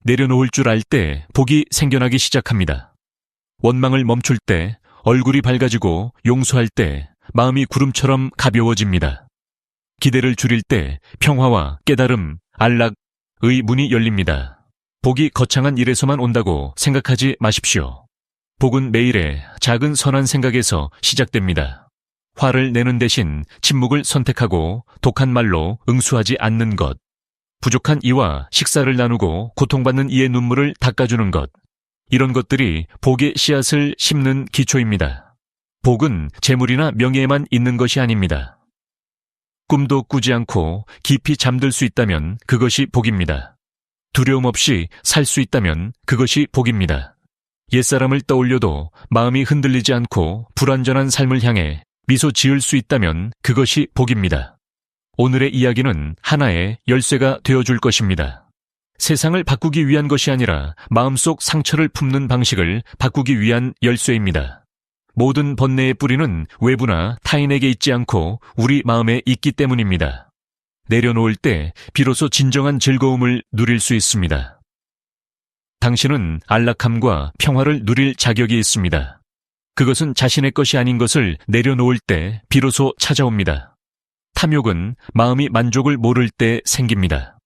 내려놓을 줄 알 때 복이 생겨나기 시작합니다. 원망을 멈출 때, 얼굴이 밝아지고 용서할 때 마음이 구름처럼 가벼워집니다. 기대를 줄일 때 평화와 깨달음, 안락의 문이 열립니다. 복이 거창한 일에서만 온다고 생각하지 마십시오. 복은 매일의 작은 선한 생각에서 시작됩니다. 화를 내는 대신 침묵을 선택하고 독한 말로 응수하지 않는 것, 부족한 이와 식사를 나누고 고통받는 이의 눈물을 닦아주는 것, 이런 것들이 복의 씨앗을 심는 기초입니다. 복은 재물이나 명예에만 있는 것이 아닙니다. 꿈도 꾸지 않고 깊이 잠들 수 있다면 그것이 복입니다. 두려움 없이 살 수 있다면 그것이 복입니다. 옛사람을 떠올려도 마음이 흔들리지 않고 불완전한 삶을 향해 미소 지을 수 있다면 그것이 복입니다. 오늘의 이야기는 하나의 열쇠가 되어줄 것입니다. 세상을 바꾸기 위한 것이 아니라 마음속 상처를 품는 방식을 바꾸기 위한 열쇠입니다. 모든 번뇌의 뿌리는 외부나 타인에게 있지 않고 우리 마음에 있기 때문입니다. 내려놓을 때 비로소 진정한 즐거움을 누릴 수 있습니다. 당신은 안락함과 평화를 누릴 자격이 있습니다. 그것은 자신의 것이 아닌 것을 내려놓을 때 비로소 찾아옵니다. 탐욕은 마음이 만족을 모를 때 생깁니다.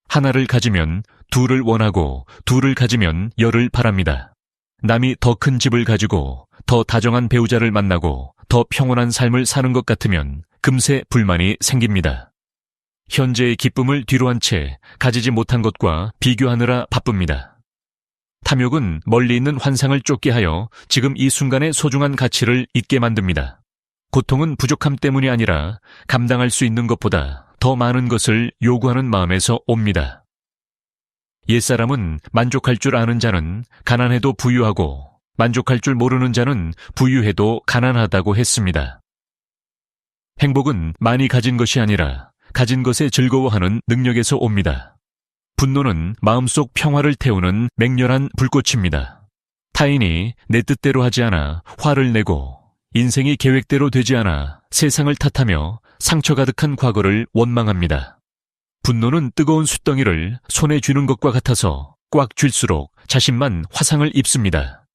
하나를 가지면 둘을 원하고 둘을 가지면 열을 바랍니다. 남이 더 큰 집을 가지고 더 다정한 배우자를 만나고 더 평온한 삶을 사는 것 같으면 금세 불만이 생깁니다. 현재의 기쁨을 뒤로한 채 가지지 못한 것과 비교하느라 바쁩니다. 탐욕은 멀리 있는 환상을 쫓게 하여 지금 이 순간의 소중한 가치를 잊게 만듭니다. 고통은 부족함 때문이 아니라 감당할 수 있는 것보다 더 많은 것을 요구하는 마음에서 옵니다. 옛사람은 만족할 줄 아는 자는 가난해도 부유하고 만족할 줄 모르는 자는 부유해도 가난하다고 했습니다. 행복은 많이 가진 것이 아니라 가진 것에 즐거워하는 능력에서 옵니다. 분노는 마음속 평화를 태우는 맹렬한 불꽃입니다. 타인이 내 뜻대로 하지 않아 화를 내고 인생이 계획대로 되지 않아 세상을 탓하며 상처 가득한 과거를 원망합니다. 분노는 뜨거운 숯덩이를 손에 쥐는 것과 같아서 꽉 쥘수록 자신만 화상을 입습니다.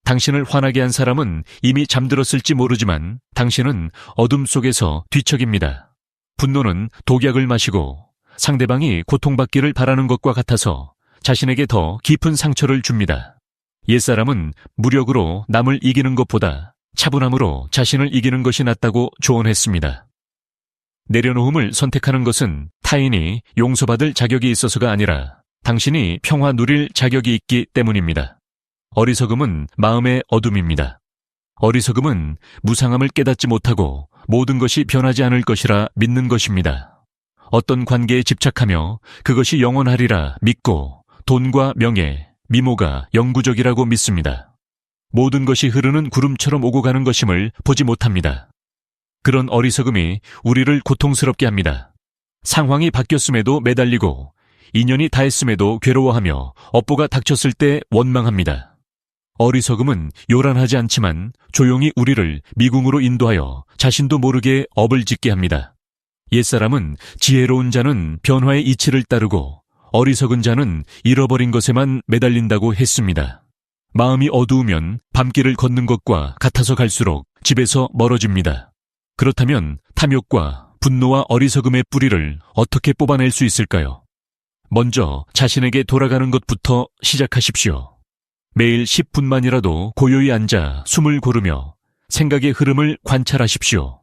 당신을 화나게 한 사람은 이미 잠들었을지 모르지만 당신은 어둠 속에서 뒤척입니다. 분노는 독약을 마시고 상대방이 고통받기를 바라는 것과 같아서 자신에게 더 깊은 상처를 줍니다. 옛사람은 무력으로 남을 이기는 것보다 차분함으로 자신을 이기는 것이 낫다고 조언했습니다. 내려놓음을 선택하는 것은 타인이 용서받을 자격이 있어서가 아니라 당신이 평화 누릴 자격이 있기 때문입니다. 어리석음은 마음의 어둠입니다. 어리석음은 무상함을 깨닫지 못하고 모든 것이 변하지 않을 것이라 믿는 것입니다. 어떤 관계에 집착하며 그것이 영원하리라 믿고 돈과 명예, 미모가 영구적이라고 믿습니다. 모든 것이 흐르는 구름처럼 오고 가는 것임을 보지 못합니다. 그런 어리석음이 우리를 고통스럽게 합니다. 상황이 바뀌었음에도 매달리고 인연이 다했음에도 괴로워하며 업보가 닥쳤을 때 원망합니다. 어리석음은 요란하지 않지만 조용히 우리를 미궁으로 인도하여 자신도 모르게 업을 짓게 합니다. 옛사람은 지혜로운 자는 변화의 이치를 따르고 어리석은 자는 잃어버린 것에만 매달린다고 했습니다. 마음이 어두우면 밤길을 걷는 것과 같아서 갈수록 집에서 멀어집니다. 그렇다면 탐욕과 분노와 어리석음의 뿌리를 어떻게 뽑아낼 수 있을까요? 먼저 자신에게 돌아가는 것부터 시작하십시오. 매일 10분만이라도 고요히 앉아 숨을 고르며 생각의 흐름을 관찰하십시오.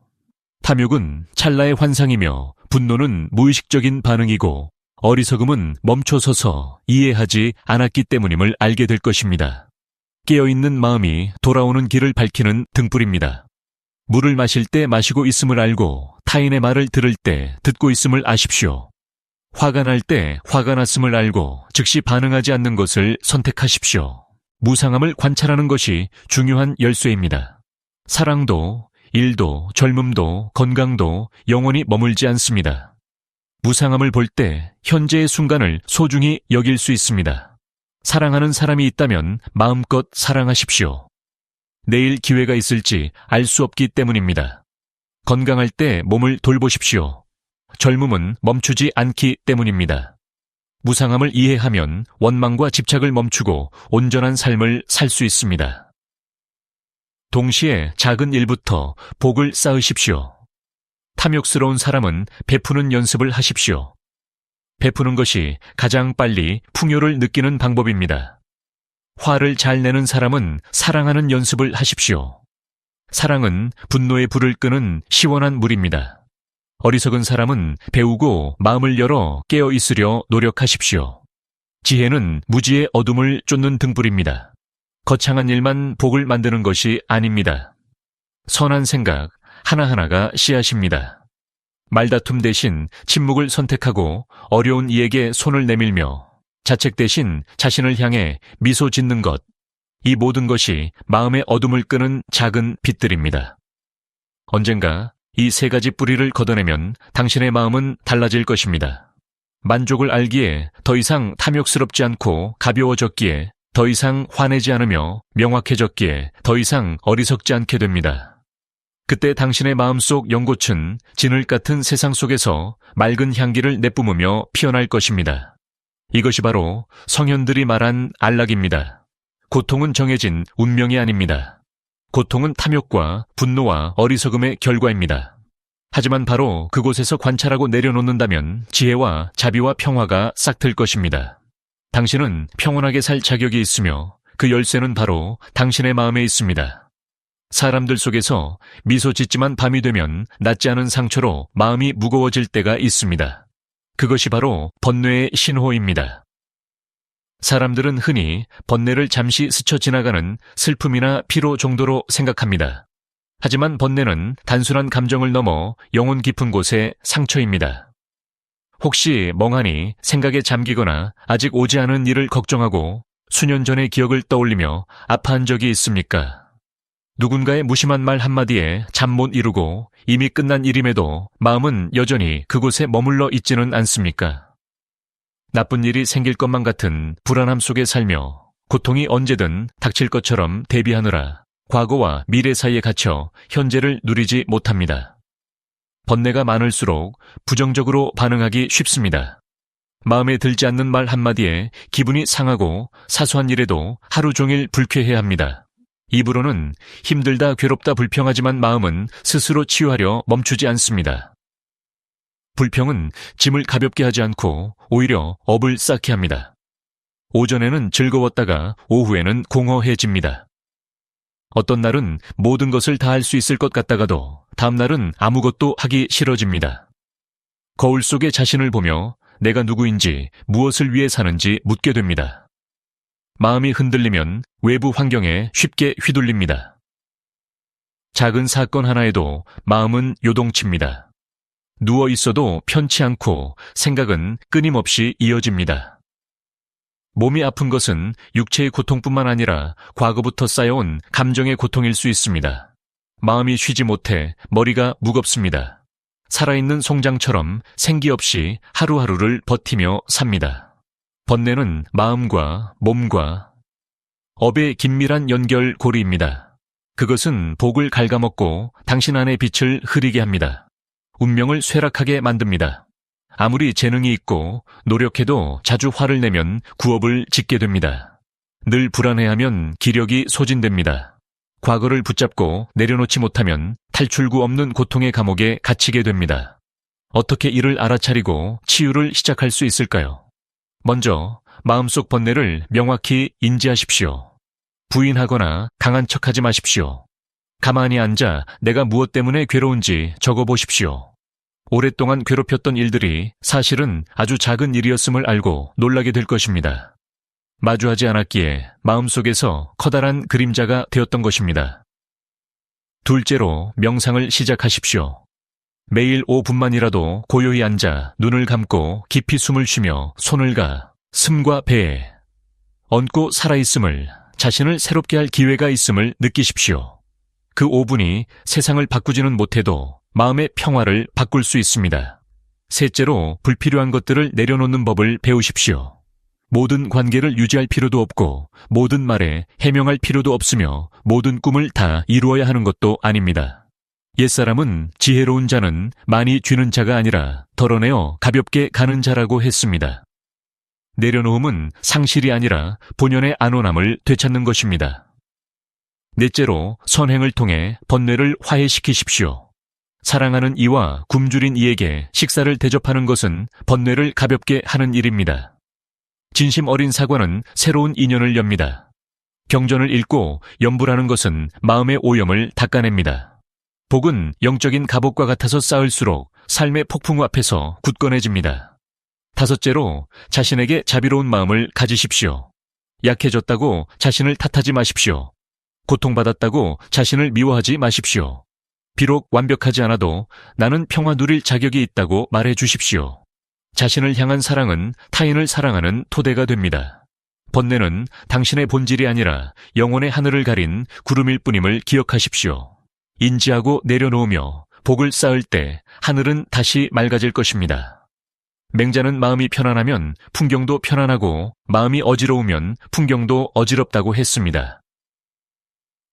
탐욕은 찰나의 환상이며 분노는 무의식적인 반응이고 어리석음은 멈춰서서 이해하지 않았기 때문임을 알게 될 것입니다. 깨어있는 마음이 돌아오는 길을 밝히는 등불입니다. 물을 마실 때 마시고 있음을 알고 타인의 말을 들을 때 듣고 있음을 아십시오. 화가 날 때 화가 났음을 알고 즉시 반응하지 않는 것을 선택하십시오. 무상함을 관찰하는 것이 중요한 열쇠입니다. 사랑도, 일도, 젊음도, 건강도 영원히 머물지 않습니다. 무상함을 볼 때 현재의 순간을 소중히 여길 수 있습니다. 사랑하는 사람이 있다면 마음껏 사랑하십시오. 내일 기회가 있을지 알 수 없기 때문입니다. 건강할 때 몸을 돌보십시오. 젊음은 멈추지 않기 때문입니다. 무상함을 이해하면 원망과 집착을 멈추고 온전한 삶을 살 수 있습니다. 동시에 작은 일부터 복을 쌓으십시오. 탐욕스러운 사람은 베푸는 연습을 하십시오. 베푸는 것이 가장 빨리 풍요를 느끼는 방법입니다. 화를 잘 내는 사람은 사랑하는 연습을 하십시오. 사랑은 분노의 불을 끄는 시원한 물입니다. 어리석은 사람은 배우고 마음을 열어 깨어 있으려 노력하십시오. 지혜는 무지의 어둠을 쫓는 등불입니다. 거창한 일만 복을 만드는 것이 아닙니다. 선한 생각 하나하나가 씨앗입니다. 말다툼 대신 침묵을 선택하고 어려운 이에게 손을 내밀며 자책 대신 자신을 향해 미소 짓는 것, 이 모든 것이 마음의 어둠을 끄는 작은 빛들입니다. 언젠가 이 세 가지 뿌리를 걷어내면 당신의 마음은 달라질 것입니다. 만족을 알기에 더 이상 탐욕스럽지 않고 가벼워졌기에 더 이상 화내지 않으며 명확해졌기에 더 이상 어리석지 않게 됩니다. 그때 당신의 마음속 연꽃은 진흙 같은 세상 속에서 맑은 향기를 내뿜으며 피어날 것입니다. 이것이 바로 성현들이 말한 안락입니다. 고통은 정해진 운명이 아닙니다. 고통은 탐욕과 분노와 어리석음의 결과입니다. 하지만 바로 그곳에서 관찰하고 내려놓는다면 지혜와 자비와 평화가 싹틀 것입니다. 당신은 평온하게 살 자격이 있으며 그 열쇠는 바로 당신의 마음에 있습니다. 사람들 속에서 미소 짓지만 밤이 되면 낫지 않은 상처로 마음이 무거워질 때가 있습니다. 그것이 바로 번뇌의 신호입니다. 사람들은 흔히 번뇌를 잠시 스쳐 지나가는 슬픔이나 피로 정도로 생각합니다. 하지만 번뇌는 단순한 감정을 넘어 영혼 깊은 곳의 상처입니다. 혹시 멍하니 생각에 잠기거나 아직 오지 않은 일을 걱정하고 수년 전의 기억을 떠올리며 아파한 적이 있습니까? 누군가의 무심한 말 한마디에 잠 못 이루고 이미 끝난 일임에도 마음은 여전히 그곳에 머물러 있지는 않습니까? 나쁜 일이 생길 것만 같은 불안함 속에 살며 고통이 언제든 닥칠 것처럼 대비하느라 과거와 미래 사이에 갇혀 현재를 누리지 못합니다. 번뇌가 많을수록 부정적으로 반응하기 쉽습니다. 마음에 들지 않는 말 한마디에 기분이 상하고 사소한 일에도 하루 종일 불쾌해야 합니다. 입으로는 힘들다, 괴롭다, 불평하지만 마음은 스스로 치유하려 멈추지 않습니다. 불평은 짐을 가볍게 하지 않고 오히려 업을 쌓게 합니다. 오전에는 즐거웠다가 오후에는 공허해집니다. 어떤 날은 모든 것을 다 할 수 있을 것 같다가도 다음 날은 아무것도 하기 싫어집니다. 거울 속에 자신을 보며 내가 누구인지 무엇을 위해 사는지 묻게 됩니다. 마음이 흔들리면 외부 환경에 쉽게 휘둘립니다. 작은 사건 하나에도 마음은 요동칩니다. 누워 있어도 편치 않고 생각은 끊임없이 이어집니다. 몸이 아픈 것은 육체의 고통뿐만 아니라 과거부터 쌓여온 감정의 고통일 수 있습니다. 마음이 쉬지 못해 머리가 무겁습니다. 살아있는 송장처럼 생기 없이 하루하루를 버티며 삽니다. 번뇌는 마음과 몸과 업의 긴밀한 연결고리입니다. 그것은 복을 갉아먹고 당신 안의 빛을 흐리게 합니다. 운명을 쇠락하게 만듭니다. 아무리 재능이 있고 노력해도 자주 화를 내면 구업을 짓게 됩니다. 늘 불안해하면 기력이 소진됩니다. 과거를 붙잡고 내려놓지 못하면 탈출구 없는 고통의 감옥에 갇히게 됩니다. 어떻게 이를 알아차리고 치유를 시작할 수 있을까요? 먼저 마음속 번뇌를 명확히 인지하십시오. 부인하거나 강한 척하지 마십시오. 가만히 앉아 내가 무엇 때문에 괴로운지 적어보십시오. 오랫동안 괴롭혔던 일들이 사실은 아주 작은 일이었음을 알고 놀라게 될 것입니다. 마주하지 않았기에 마음속에서 커다란 그림자가 되었던 것입니다. 둘째로 명상을 시작하십시오. 매일 5분만이라도 고요히 앉아 눈을 감고 깊이 숨을 쉬며 손을 가슴과 배에 얹고 살아있음을, 자신을 새롭게 할 기회가 있음을 느끼십시오. 그 5분이 세상을 바꾸지는 못해도 마음의 평화를 바꿀 수 있습니다. 셋째로 불필요한 것들을 내려놓는 법을 배우십시오. 모든 관계를 유지할 필요도 없고 모든 말에 해명할 필요도 없으며 모든 꿈을 다 이루어야 하는 것도 아닙니다. 옛사람은 지혜로운 자는 많이 쥐는 자가 아니라 덜어내어 가볍게 가는 자라고 했습니다. 내려놓음은 상실이 아니라 본연의 안온함을 되찾는 것입니다. 넷째로 선행을 통해 번뇌를 화해시키십시오. 사랑하는 이와 굶주린 이에게 식사를 대접하는 것은 번뇌를 가볍게 하는 일입니다. 진심 어린 사과는 새로운 인연을 엽니다. 경전을 읽고 염불하는 것은 마음의 오염을 닦아냅니다. 복은 영적인 갑옷과 같아서 쌓을수록 삶의 폭풍 앞에서 굳건해집니다. 다섯째로 자신에게 자비로운 마음을 가지십시오. 약해졌다고 자신을 탓하지 마십시오. 고통받았다고 자신을 미워하지 마십시오. 비록 완벽하지 않아도 나는 평화 누릴 자격이 있다고 말해 주십시오. 자신을 향한 사랑은 타인을 사랑하는 토대가 됩니다. 번뇌는 당신의 본질이 아니라 영혼의 하늘을 가린 구름일 뿐임을 기억하십시오. 인지하고 내려놓으며 복을 쌓을 때 하늘은 다시 맑아질 것입니다. 맹자는 마음이 편안하면 풍경도 편안하고 마음이 어지러우면 풍경도 어지럽다고 했습니다.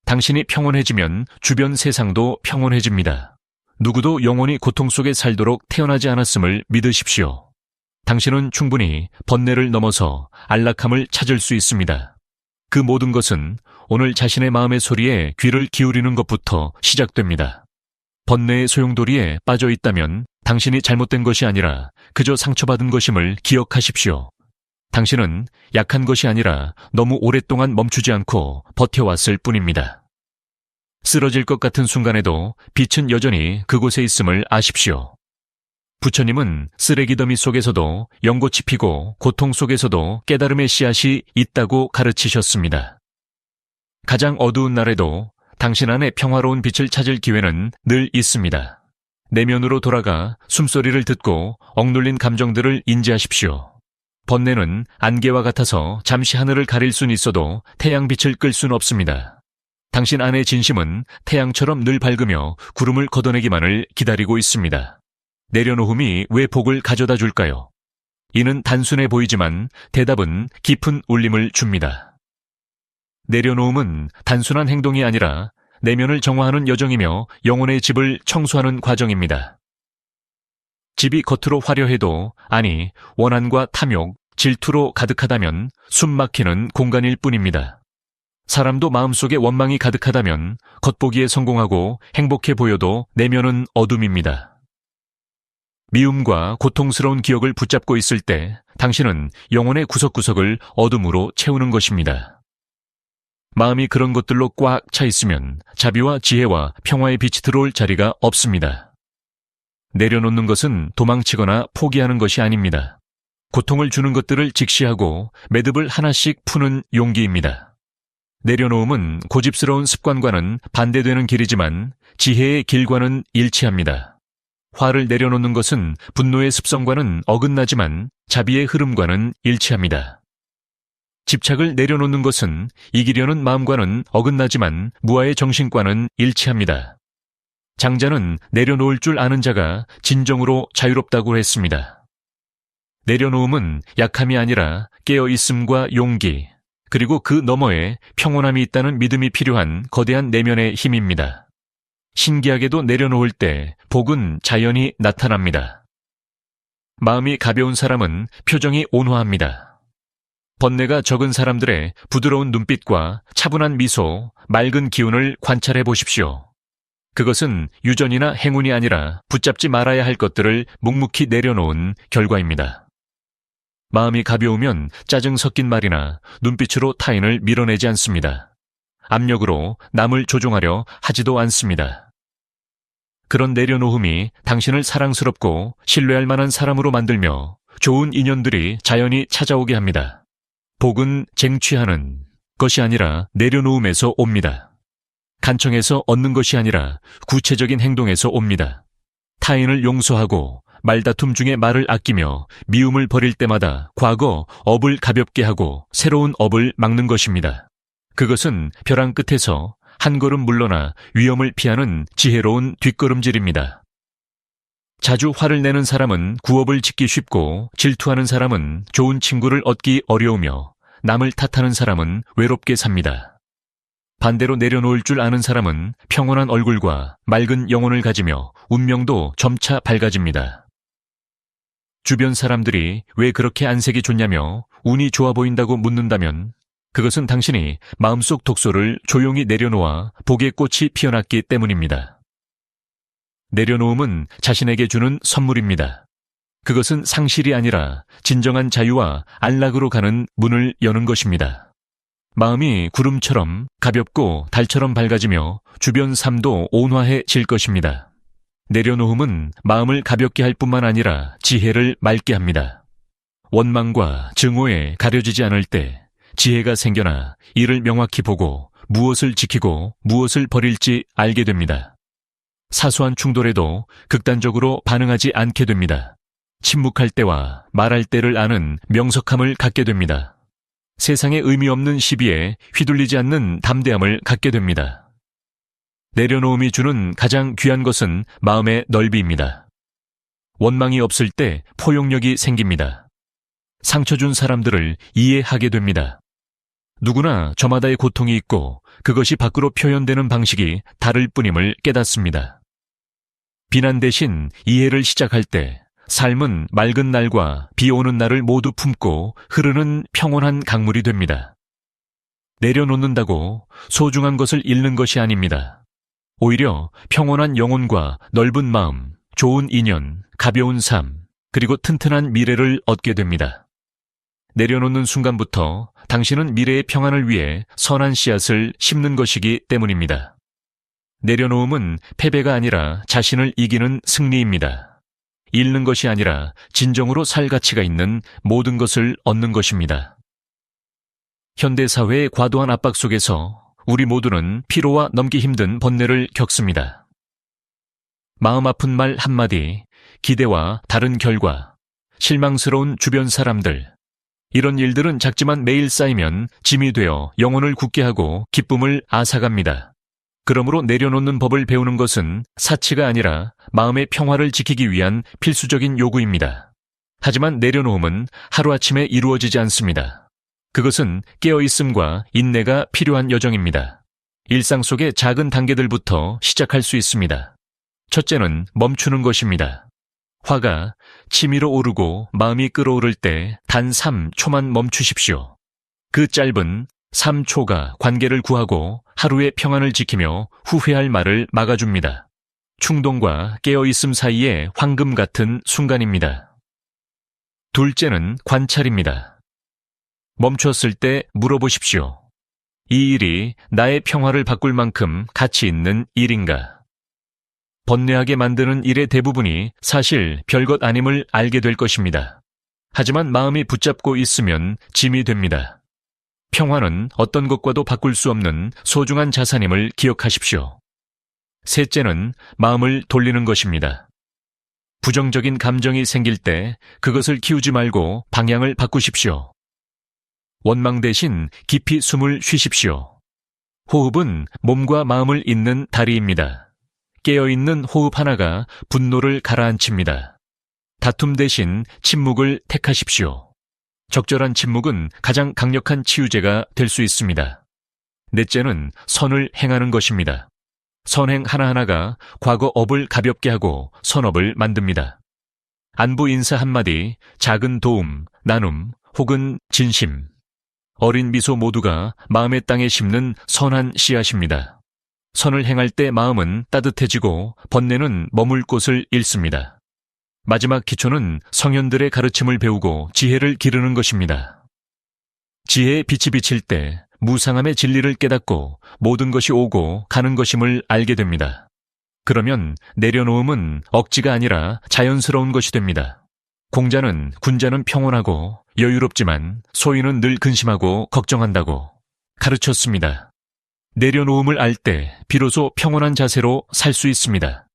당신이 평온해지면 주변 세상도 평온해집니다. 누구도 영원히 고통 속에 살도록 태어나지 않았음을 믿으십시오. 당신은 충분히 번뇌를 넘어서 안락함을 찾을 수 있습니다. 그 모든 것은 오늘 자신의 마음의 소리에 귀를 기울이는 것부터 시작됩니다. 번뇌의 소용돌이에 빠져 있다면 당신이 잘못된 것이 아니라 그저 상처받은 것임을 기억하십시오. 당신은 약한 것이 아니라 너무 오랫동안 멈추지 않고 버텨왔을 뿐입니다. 쓰러질 것 같은 순간에도 빛은 여전히 그곳에 있음을 아십시오. 부처님은 쓰레기 더미 속에서도 연꽃이 피고 고통 속에서도 깨달음의 씨앗이 있다고 가르치셨습니다. 가장 어두운 날에도 당신 안에 평화로운 빛을 찾을 기회는 늘 있습니다. 내면으로 돌아가 숨소리를 듣고 억눌린 감정들을 인지하십시오. 번뇌는 안개와 같아서 잠시 하늘을 가릴 순 있어도 태양빛을 끌 순 없습니다. 당신 안의 진심은 태양처럼 늘 밝으며 구름을 걷어내기만을 기다리고 있습니다. 내려놓음이 왜 복을 가져다 줄까요? 이는 단순해 보이지만 대답은 깊은 울림을 줍니다. 내려놓음은 단순한 행동이 아니라 내면을 정화하는 여정이며 영혼의 집을 청소하는 과정입니다. 집이 겉으로 화려해도 아니 원한과 탐욕, 질투로 가득하다면 숨 막히는 공간일 뿐입니다. 사람도 마음속에 원망이 가득하다면 겉보기에 성공하고 행복해 보여도 내면은 어둠입니다. 미움과 고통스러운 기억을 붙잡고 있을 때 당신은 영혼의 구석구석을 어둠으로 채우는 것입니다. 마음이 그런 것들로 꽉 차 있으면 자비와 지혜와 평화의 빛이 들어올 자리가 없습니다. 내려놓는 것은 도망치거나 포기하는 것이 아닙니다. 고통을 주는 것들을 직시하고 매듭을 하나씩 푸는 용기입니다. 내려놓음은 고집스러운 습관과는 반대되는 길이지만 지혜의 길과는 일치합니다. 화를 내려놓는 것은 분노의 습성과는 어긋나지만 자비의 흐름과는 일치합니다. 집착을 내려놓는 것은 이기려는 마음과는 어긋나지만 무아의 정신과는 일치합니다. 장자는 내려놓을 줄 아는 자가 진정으로 자유롭다고 했습니다. 내려놓음은 약함이 아니라 깨어있음과 용기, 그리고 그 너머에 평온함이 있다는 믿음이 필요한 거대한 내면의 힘입니다. 신기하게도 내려놓을 때 복은 자연히 나타납니다. 마음이 가벼운 사람은 표정이 온화합니다. 번뇌가 적은 사람들의 부드러운 눈빛과 차분한 미소, 맑은 기운을 관찰해 보십시오. 그것은 유전이나 행운이 아니라 붙잡지 말아야 할 것들을 묵묵히 내려놓은 결과입니다. 마음이 가벼우면 짜증 섞인 말이나 눈빛으로 타인을 밀어내지 않습니다. 압력으로 남을 조종하려 하지도 않습니다. 그런 내려놓음이 당신을 사랑스럽고 신뢰할 만한 사람으로 만들며 좋은 인연들이 자연히 찾아오게 합니다. 복은 쟁취하는 것이 아니라 내려놓음에서 옵니다. 간청해서 얻는 것이 아니라 구체적인 행동에서 옵니다. 타인을 용서하고 말다툼 중에 말을 아끼며 미움을 버릴 때마다 과거 업을 가볍게 하고 새로운 업을 막는 것입니다. 그것은 벼랑 끝에서 한 걸음 물러나 위험을 피하는 지혜로운 뒷걸음질입니다. 자주 화를 내는 사람은 구업을 짓기 쉽고 질투하는 사람은 좋은 친구를 얻기 어려우며 남을 탓하는 사람은 외롭게 삽니다. 반대로 내려놓을 줄 아는 사람은 평온한 얼굴과 맑은 영혼을 가지며 운명도 점차 밝아집니다. 주변 사람들이 왜 그렇게 안색이 좋냐며 운이 좋아 보인다고 묻는다면 그것은 당신이 마음속 독소를 조용히 내려놓아 복의 꽃이 피어났기 때문입니다. 내려놓음은 자신에게 주는 선물입니다. 그것은 상실이 아니라 진정한 자유와 안락으로 가는 문을 여는 것입니다. 마음이 구름처럼 가볍고 달처럼 밝아지며 주변 삶도 온화해질 것입니다. 내려놓음은 마음을 가볍게 할 뿐만 아니라 지혜를 맑게 합니다. 원망과 증오에 가려지지 않을 때 지혜가 생겨나 이를 명확히 보고 무엇을 지키고 무엇을 버릴지 알게 됩니다. 사소한 충돌에도 극단적으로 반응하지 않게 됩니다. 침묵할 때와 말할 때를 아는 명석함을 갖게 됩니다. 세상에 의미 없는 시비에 휘둘리지 않는 담대함을 갖게 됩니다. 내려놓음이 주는 가장 귀한 것은 마음의 넓이입니다. 원망이 없을 때 포용력이 생깁니다. 상처 준 사람들을 이해하게 됩니다. 누구나 저마다의 고통이 있고 그것이 밖으로 표현되는 방식이 다를 뿐임을 깨닫습니다. 비난 대신 이해를 시작할 때 삶은 맑은 날과 비 오는 날을 모두 품고 흐르는 평온한 강물이 됩니다. 내려놓는다고 소중한 것을 잃는 것이 아닙니다. 오히려 평온한 영혼과 넓은 마음, 좋은 인연, 가벼운 삶, 그리고 튼튼한 미래를 얻게 됩니다. 내려놓는 순간부터 당신은 미래의 평안을 위해 선한 씨앗을 심는 것이기 때문입니다. 내려놓음은 패배가 아니라 자신을 이기는 승리입니다. 잃는 것이 아니라 진정으로 살 가치가 있는 모든 것을 얻는 것입니다. 현대사회의 과도한 압박 속에서 우리 모두는 피로와 넘기 힘든 번뇌를 겪습니다. 마음 아픈 말 한마디, 기대와 다른 결과, 실망스러운 주변 사람들, 이런 일들은 작지만 매일 쌓이면 짐이 되어 영혼을 굳게 하고 기쁨을 앗아갑니다. 그러므로 내려놓는 법을 배우는 것은 사치가 아니라 마음의 평화를 지키기 위한 필수적인 요구입니다. 하지만 내려놓음은 하루아침에 이루어지지 않습니다. 그것은 깨어있음과 인내가 필요한 여정입니다. 일상 속의 작은 단계들부터 시작할 수 있습니다. 첫째는 멈추는 것입니다. 화가 치밀어 오르고 마음이 끓어오를 때 단 3초만 멈추십시오. 그 짧은 3초가 관계를 구하고 하루의 평안을 지키며 후회할 말을 막아줍니다. 충동과 깨어있음 사이의 황금 같은 순간입니다. 둘째는 관찰입니다. 멈췄을 때 물어보십시오. 이 일이 나의 평화를 바꿀 만큼 가치 있는 일인가? 번뇌하게 만드는 일의 대부분이 사실 별것 아님을 알게 될 것입니다. 하지만 마음이 붙잡고 있으면 짐이 됩니다. 평화는 어떤 것과도 바꿀 수 없는 소중한 자산임을 기억하십시오. 셋째는 마음을 돌리는 것입니다. 부정적인 감정이 생길 때 그것을 키우지 말고 방향을 바꾸십시오. 원망 대신 깊이 숨을 쉬십시오. 호흡은 몸과 마음을 잇는 다리입니다. 깨어있는 호흡 하나가 분노를 가라앉힙니다. 다툼 대신 침묵을 택하십시오. 적절한 침묵은 가장 강력한 치유제가 될 수 있습니다. 넷째는 선을 행하는 것입니다. 선행 하나하나가 과거 업을 가볍게 하고 선업을 만듭니다. 안부 인사 한마디, 작은 도움, 나눔, 혹은 진심, 어린 미소 모두가 마음의 땅에 심는 선한 씨앗입니다. 선을 행할 때 마음은 따뜻해지고 번뇌는 머물 곳을 잃습니다. 마지막 기초는 성현들의 가르침을 배우고 지혜를 기르는 것입니다. 지혜의 빛이 비칠 때 무상함의 진리를 깨닫고 모든 것이 오고 가는 것임을 알게 됩니다. 그러면 내려놓음은 억지가 아니라 자연스러운 것이 됩니다. 공자는 군자는 평온하고 여유롭지만 소인은 늘 근심하고 걱정한다고 가르쳤습니다. 내려놓음을 알 때 비로소 평온한 자세로 살 수 있습니다.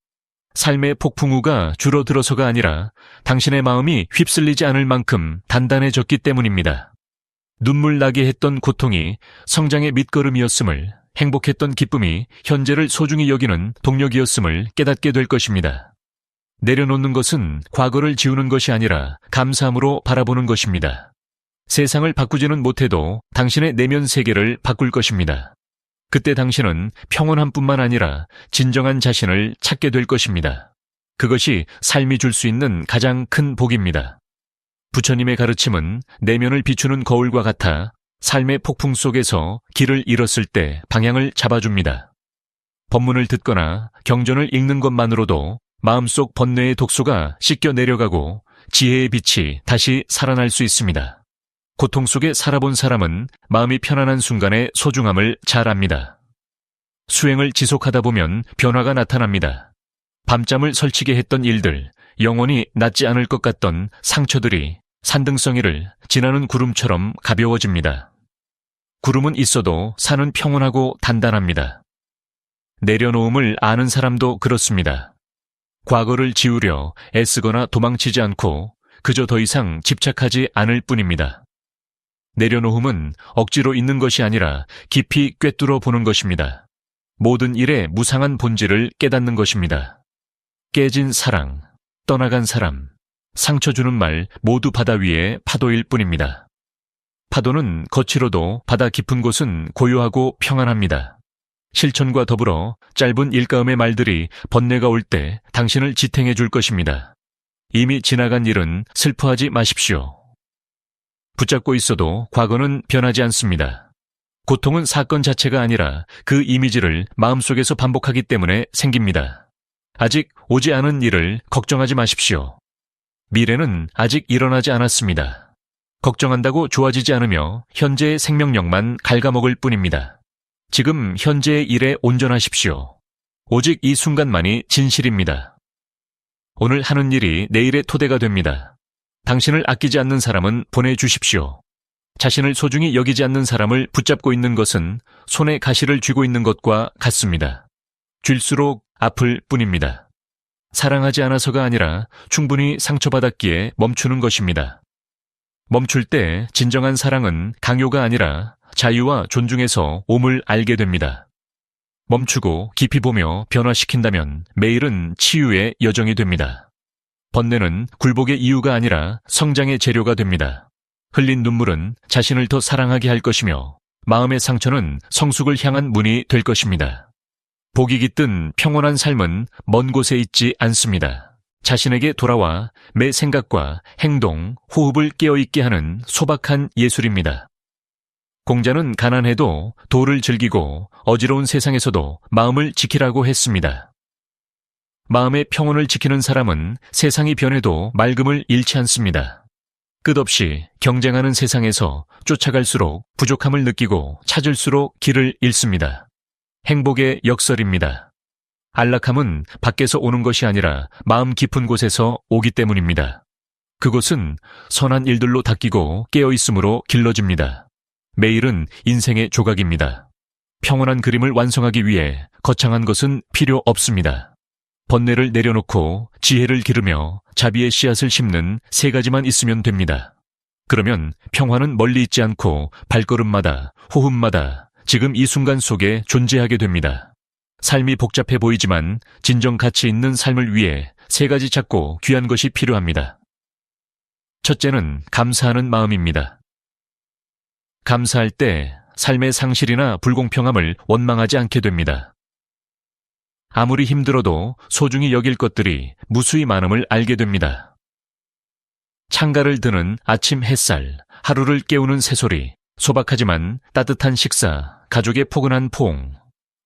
삶의 폭풍우가 줄어들어서가 아니라 당신의 마음이 휩쓸리지 않을 만큼 단단해졌기 때문입니다. 눈물 나게 했던 고통이 성장의 밑거름이었음을, 행복했던 기쁨이 현재를 소중히 여기는 동력이었음을 깨닫게 될 것입니다. 내려놓는 것은 과거를 지우는 것이 아니라 감사함으로 바라보는 것입니다. 세상을 바꾸지는 못해도 당신의 내면 세계를 바꿀 것입니다. 그때 당신은 평온함 뿐만 아니라 진정한 자신을 찾게 될 것입니다. 그것이 삶이 줄 수 있는 가장 큰 복입니다. 부처님의 가르침은 내면을 비추는 거울과 같아 삶의 폭풍 속에서 길을 잃었을 때 방향을 잡아줍니다. 법문을 듣거나 경전을 읽는 것만으로도 마음속 번뇌의 독소가 씻겨 내려가고 지혜의 빛이 다시 살아날 수 있습니다. 고통 속에 살아본 사람은 마음이 편안한 순간의 소중함을 잘 압니다. 수행을 지속하다 보면 변화가 나타납니다. 밤잠을 설치게 했던 일들, 영원히 낫지 않을 것 같던 상처들이 산등성이를 지나는 구름처럼 가벼워집니다. 구름은 있어도 산은 평온하고 단단합니다. 내려놓음을 아는 사람도 그렇습니다. 과거를 지우려 애쓰거나 도망치지 않고 그저 더 이상 집착하지 않을 뿐입니다. 내려놓음은 억지로 있는 것이 아니라 깊이 꿰뚫어 보는 것입니다. 모든 일의 무상한 본질을 깨닫는 것입니다. 깨진 사랑, 떠나간 사람, 상처 주는 말 모두 바다 위의 파도일 뿐입니다. 파도는 거칠어도 바다 깊은 곳은 고요하고 평안합니다. 실천과 더불어 짧은 일가음의 말들이 번뇌가 올 때 당신을 지탱해 줄 것입니다. 이미 지나간 일은 슬퍼하지 마십시오. 붙잡고 있어도 과거는 변하지 않습니다. 고통은 사건 자체가 아니라 그 이미지를 마음속에서 반복하기 때문에 생깁니다. 아직 오지 않은 일을 걱정하지 마십시오. 미래는 아직 일어나지 않았습니다. 걱정한다고 좋아지지 않으며 현재의 생명력만 갉아먹을 뿐입니다. 지금 현재의 일에 온전하십시오. 오직 이 순간만이 진실입니다. 오늘 하는 일이 내일의 토대가 됩니다. 당신을 아끼지 않는 사람은 보내주십시오. 자신을 소중히 여기지 않는 사람을 붙잡고 있는 것은 손에 가시를 쥐고 있는 것과 같습니다. 쥘수록 아플 뿐입니다. 사랑하지 않아서가 아니라 충분히 상처받았기에 멈추는 것입니다. 멈출 때 진정한 사랑은 강요가 아니라 자유와 존중에서 옴을 알게 됩니다. 멈추고 깊이 보며 변화시킨다면 매일은 치유의 여정이 됩니다. 번뇌는 굴복의 이유가 아니라 성장의 재료가 됩니다. 흘린 눈물은 자신을 더 사랑하게 할 것이며 마음의 상처는 성숙을 향한 문이 될 것입니다. 복이 깃든 평온한 삶은 먼 곳에 있지 않습니다. 자신에게 돌아와 매 생각과 행동, 호흡을 깨어있게 하는 소박한 예술입니다. 공자는 가난해도 도를 즐기고 어지러운 세상에서도 마음을 지키라고 했습니다. 마음의 평온을 지키는 사람은 세상이 변해도 맑음을 잃지 않습니다. 끝없이 경쟁하는 세상에서 쫓아갈수록 부족함을 느끼고 찾을수록 길을 잃습니다. 행복의 역설입니다. 안락함은 밖에서 오는 것이 아니라 마음 깊은 곳에서 오기 때문입니다. 그곳은 선한 일들로 닦이고 깨어있음으로 길러집니다. 매일은 인생의 조각입니다. 평온한 그림을 완성하기 위해 거창한 것은 필요 없습니다. 번뇌를 내려놓고 지혜를 기르며 자비의 씨앗을 심는 세 가지만 있으면 됩니다. 그러면 평화는 멀리 있지 않고 발걸음마다, 호흡마다 지금 이 순간 속에 존재하게 됩니다. 삶이 복잡해 보이지만 진정 가치 있는 삶을 위해 세 가지 작고 귀한 것이 필요합니다. 첫째는 감사하는 마음입니다. 감사할 때 삶의 상실이나 불공평함을 원망하지 않게 됩니다. 아무리 힘들어도 소중히 여길 것들이 무수히 많음을 알게 됩니다. 창가를 드는 아침 햇살, 하루를 깨우는 새소리, 소박하지만 따뜻한 식사, 가족의 포근한 포옹.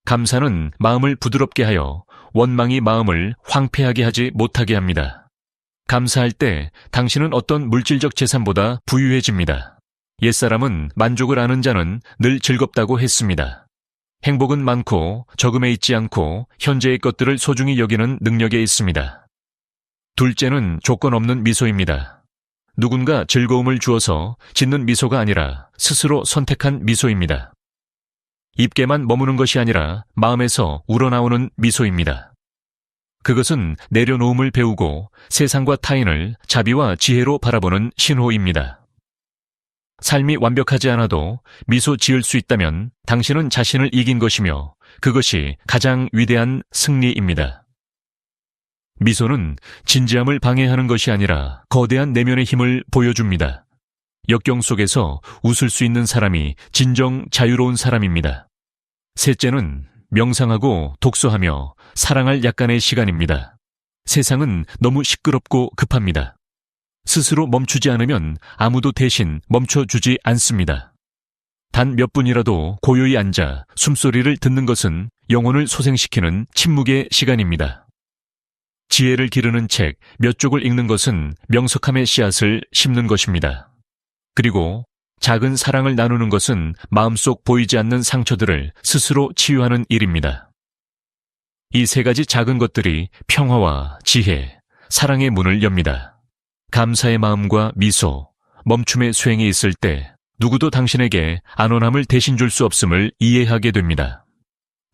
감사는 마음을 부드럽게 하여 원망이 마음을 황폐하게 하지 못하게 합니다. 감사할 때 당신은 어떤 물질적 재산보다 부유해집니다. 옛사람은 만족을 아는 자는 늘 즐겁다고 했습니다. 행복은 많고 적음에 있지 않고 현재의 것들을 소중히 여기는 능력에 있습니다. 둘째는 조건 없는 미소입니다. 누군가 즐거움을 주어서 짓는 미소가 아니라 스스로 선택한 미소입니다. 입계만 머무는 것이 아니라 마음에서 우러나오는 미소입니다. 그것은 내려놓음을 배우고 세상과 타인을 자비와 지혜로 바라보는 신호입니다. 삶이 완벽하지 않아도 미소 지을 수 있다면 당신은 자신을 이긴 것이며 그것이 가장 위대한 승리입니다. 미소는 진지함을 방해하는 것이 아니라 거대한 내면의 힘을 보여줍니다. 역경 속에서 웃을 수 있는 사람이 진정 자유로운 사람입니다. 셋째는 명상하고 독서하며 사랑할 약간의 시간입니다. 세상은 너무 시끄럽고 급합니다. 스스로 멈추지 않으면 아무도 대신 멈춰주지 않습니다. 단 몇 분이라도 고요히 앉아 숨소리를 듣는 것은 영혼을 소생시키는 침묵의 시간입니다. 지혜를 기르는 책 몇 쪽을 읽는 것은 명석함의 씨앗을 심는 것입니다. 그리고 작은 사랑을 나누는 것은 마음속 보이지 않는 상처들을 스스로 치유하는 일입니다. 이 세 가지 작은 것들이 평화와 지혜, 사랑의 문을 엽니다. 감사의 마음과 미소, 멈춤의 수행이 있을 때 누구도 당신에게 안온함을 대신 줄 수 없음을 이해하게 됩니다.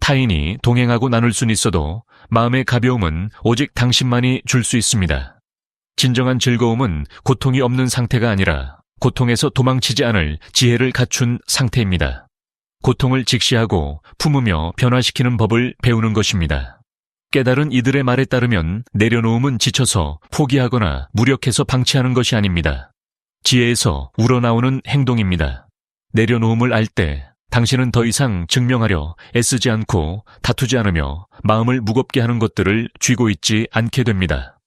타인이 동행하고 나눌 수는 있어도 마음의 가벼움은 오직 당신만이 줄 수 있습니다. 진정한 즐거움은 고통이 없는 상태가 아니라 고통에서 도망치지 않을 지혜를 갖춘 상태입니다. 고통을 직시하고 품으며 변화시키는 법을 배우는 것입니다. 깨달은 이들의 말에 따르면 내려놓음은 지쳐서 포기하거나 무력해서 방치하는 것이 아닙니다. 지혜에서 우러나오는 행동입니다. 내려놓음을 알 때 당신은 더 이상 증명하려 애쓰지 않고 다투지 않으며 마음을 무겁게 하는 것들을 쥐고 있지 않게 됩니다.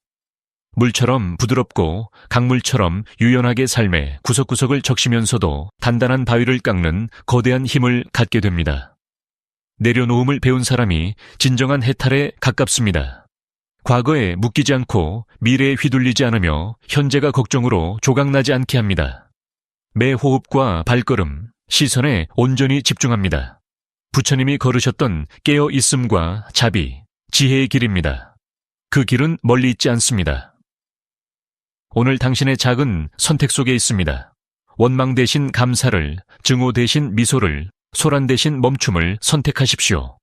물처럼 부드럽고 강물처럼 유연하게 삶의 구석구석을 적시면서도 단단한 바위를 깎는 거대한 힘을 갖게 됩니다. 내려놓음을 배운 사람이 진정한 해탈에 가깝습니다. 과거에 묶이지 않고 미래에 휘둘리지 않으며 현재가 걱정으로 조각나지 않게 합니다. 매 호흡과 발걸음, 시선에 온전히 집중합니다. 부처님이 걸으셨던 깨어있음과 자비, 지혜의 길입니다. 그 길은 멀리 있지 않습니다. 오늘 당신의 작은 선택 속에 있습니다. 원망 대신 감사를, 증오 대신 미소를, 소란 대신 멈춤을 선택하십시오.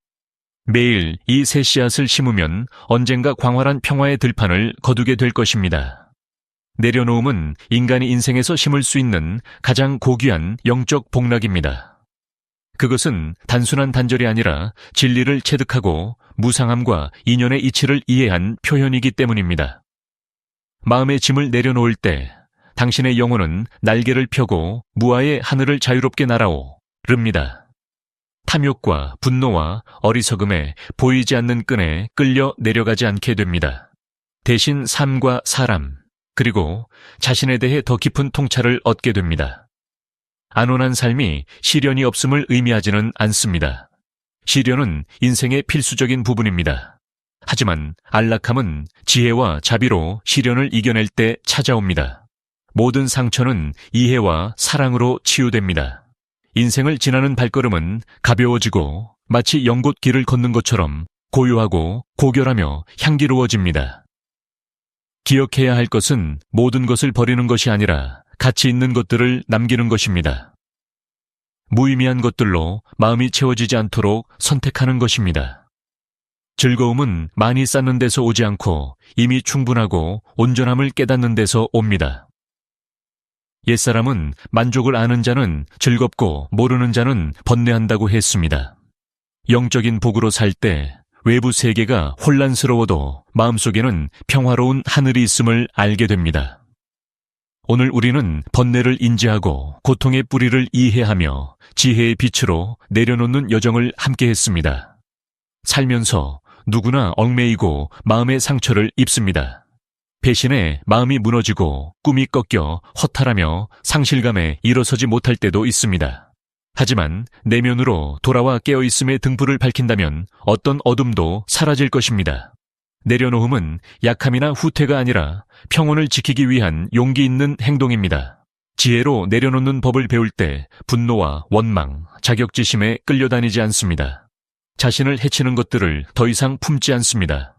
매일 이 새 씨앗을 심으면 언젠가 광활한 평화의 들판을 거두게 될 것입니다. 내려놓음은 인간이 인생에서 심을 수 있는 가장 고귀한 영적 복락입니다. 그것은 단순한 단절이 아니라 진리를 체득하고 무상함과 인연의 이치를 이해한 표현이기 때문입니다. 마음의 짐을 내려놓을 때 당신의 영혼은 날개를 펴고 무아의 하늘을 자유롭게 날아오릅니다. 탐욕과 분노와 어리석음에 보이지 않는 끈에 끌려 내려가지 않게 됩니다. 대신 삶과 사람, 그리고 자신에 대해 더 깊은 통찰을 얻게 됩니다. 안온한 삶이 시련이 없음을 의미하지는 않습니다. 시련은 인생의 필수적인 부분입니다. 하지만 안락함은 지혜와 자비로 시련을 이겨낼 때 찾아옵니다. 모든 상처는 이해와 사랑으로 치유됩니다. 인생을 지나는 발걸음은 가벼워지고 마치 연곶 길을 걷는 것처럼 고요하고 고결하며 향기로워집니다. 기억해야 할 것은 모든 것을 버리는 것이 아니라 가치 있는 것들을 남기는 것입니다. 무의미한 것들로 마음이 채워지지 않도록 선택하는 것입니다. 즐거움은 많이 쌓는 데서 오지 않고 이미 충분하고 온전함을 깨닫는 데서 옵니다. 옛사람은 만족을 아는 자는 즐겁고 모르는 자는 번뇌한다고 했습니다. 영적인 복으로 살 때 외부 세계가 혼란스러워도 마음속에는 평화로운 하늘이 있음을 알게 됩니다. 오늘 우리는 번뇌를 인지하고 고통의 뿌리를 이해하며 지혜의 빛으로 내려놓는 여정을 함께 했습니다. 살면서 누구나 얽매이고 마음의 상처를 입습니다. 배신에 마음이 무너지고 꿈이 꺾여 허탈하며 상실감에 일어서지 못할 때도 있습니다. 하지만 내면으로 돌아와 깨어있음의 등불을 밝힌다면 어떤 어둠도 사라질 것입니다. 내려놓음은 약함이나 후퇴가 아니라 평온을 지키기 위한 용기 있는 행동입니다. 지혜로 내려놓는 법을 배울 때 분노와 원망, 자격지심에 끌려다니지 않습니다. 자신을 해치는 것들을 더 이상 품지 않습니다.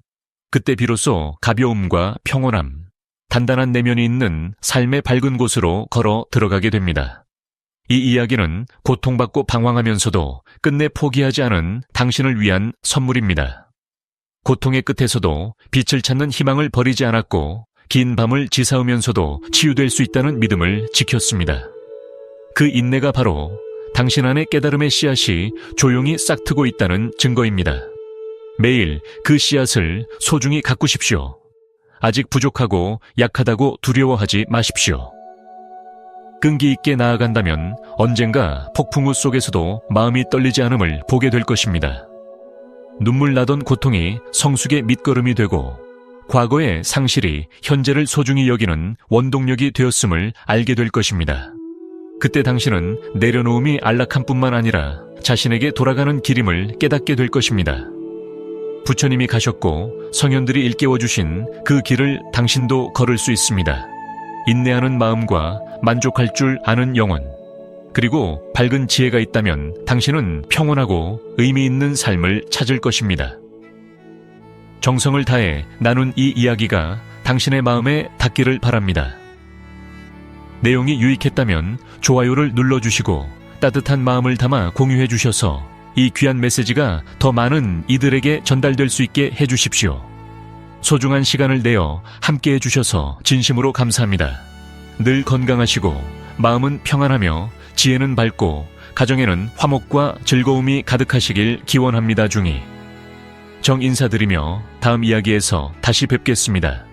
그때 비로소 가벼움과 평온함, 단단한 내면이 있는 삶의 밝은 곳으로 걸어 들어가게 됩니다. 이 이야기는 고통받고 방황하면서도 끝내 포기하지 않은 당신을 위한 선물입니다. 고통의 끝에서도 빛을 찾는 희망을 버리지 않았고 긴 밤을 지새우면서도 치유될 수 있다는 믿음을 지켰습니다. 그 인내가 바로 당신 안의 깨달음의 씨앗이 조용히 싹트고 있다는 증거입니다. 매일 그 씨앗을 소중히 가꾸십시오. 아직 부족하고 약하다고 두려워하지 마십시오. 끈기 있게 나아간다면 언젠가 폭풍우 속에서도 마음이 떨리지 않음을 보게 될 것입니다. 눈물 나던 고통이 성숙의 밑거름이 되고 과거의 상실이 현재를 소중히 여기는 원동력이 되었음을 알게 될 것입니다. 그때 당신은 내려놓음이 안락함뿐만 아니라 자신에게 돌아가는 길임을 깨닫게 될 것입니다. 부처님이 가셨고 성현들이 일깨워 주신 그 길을 당신도 걸을 수 있습니다. 인내하는 마음과 만족할 줄 아는 영혼, 그리고 밝은 지혜가 있다면 당신은 평온하고 의미 있는 삶을 찾을 것입니다. 정성을 다해 나눈 이 이야기가 당신의 마음에 닿기를 바랍니다. 내용이 유익했다면 좋아요를 눌러주시고 따뜻한 마음을 담아 공유해 주셔서 이 귀한 메시지가 더 많은 이들에게 전달될 수 있게 해주십시오. 소중한 시간을 내어 함께 해주셔서 진심으로 감사합니다. 늘 건강하시고 마음은 평안하며 지혜는 밝고 가정에는 화목과 즐거움이 가득하시길 기원합니다 중이 정 인사드리며 다음 이야기에서 다시 뵙겠습니다.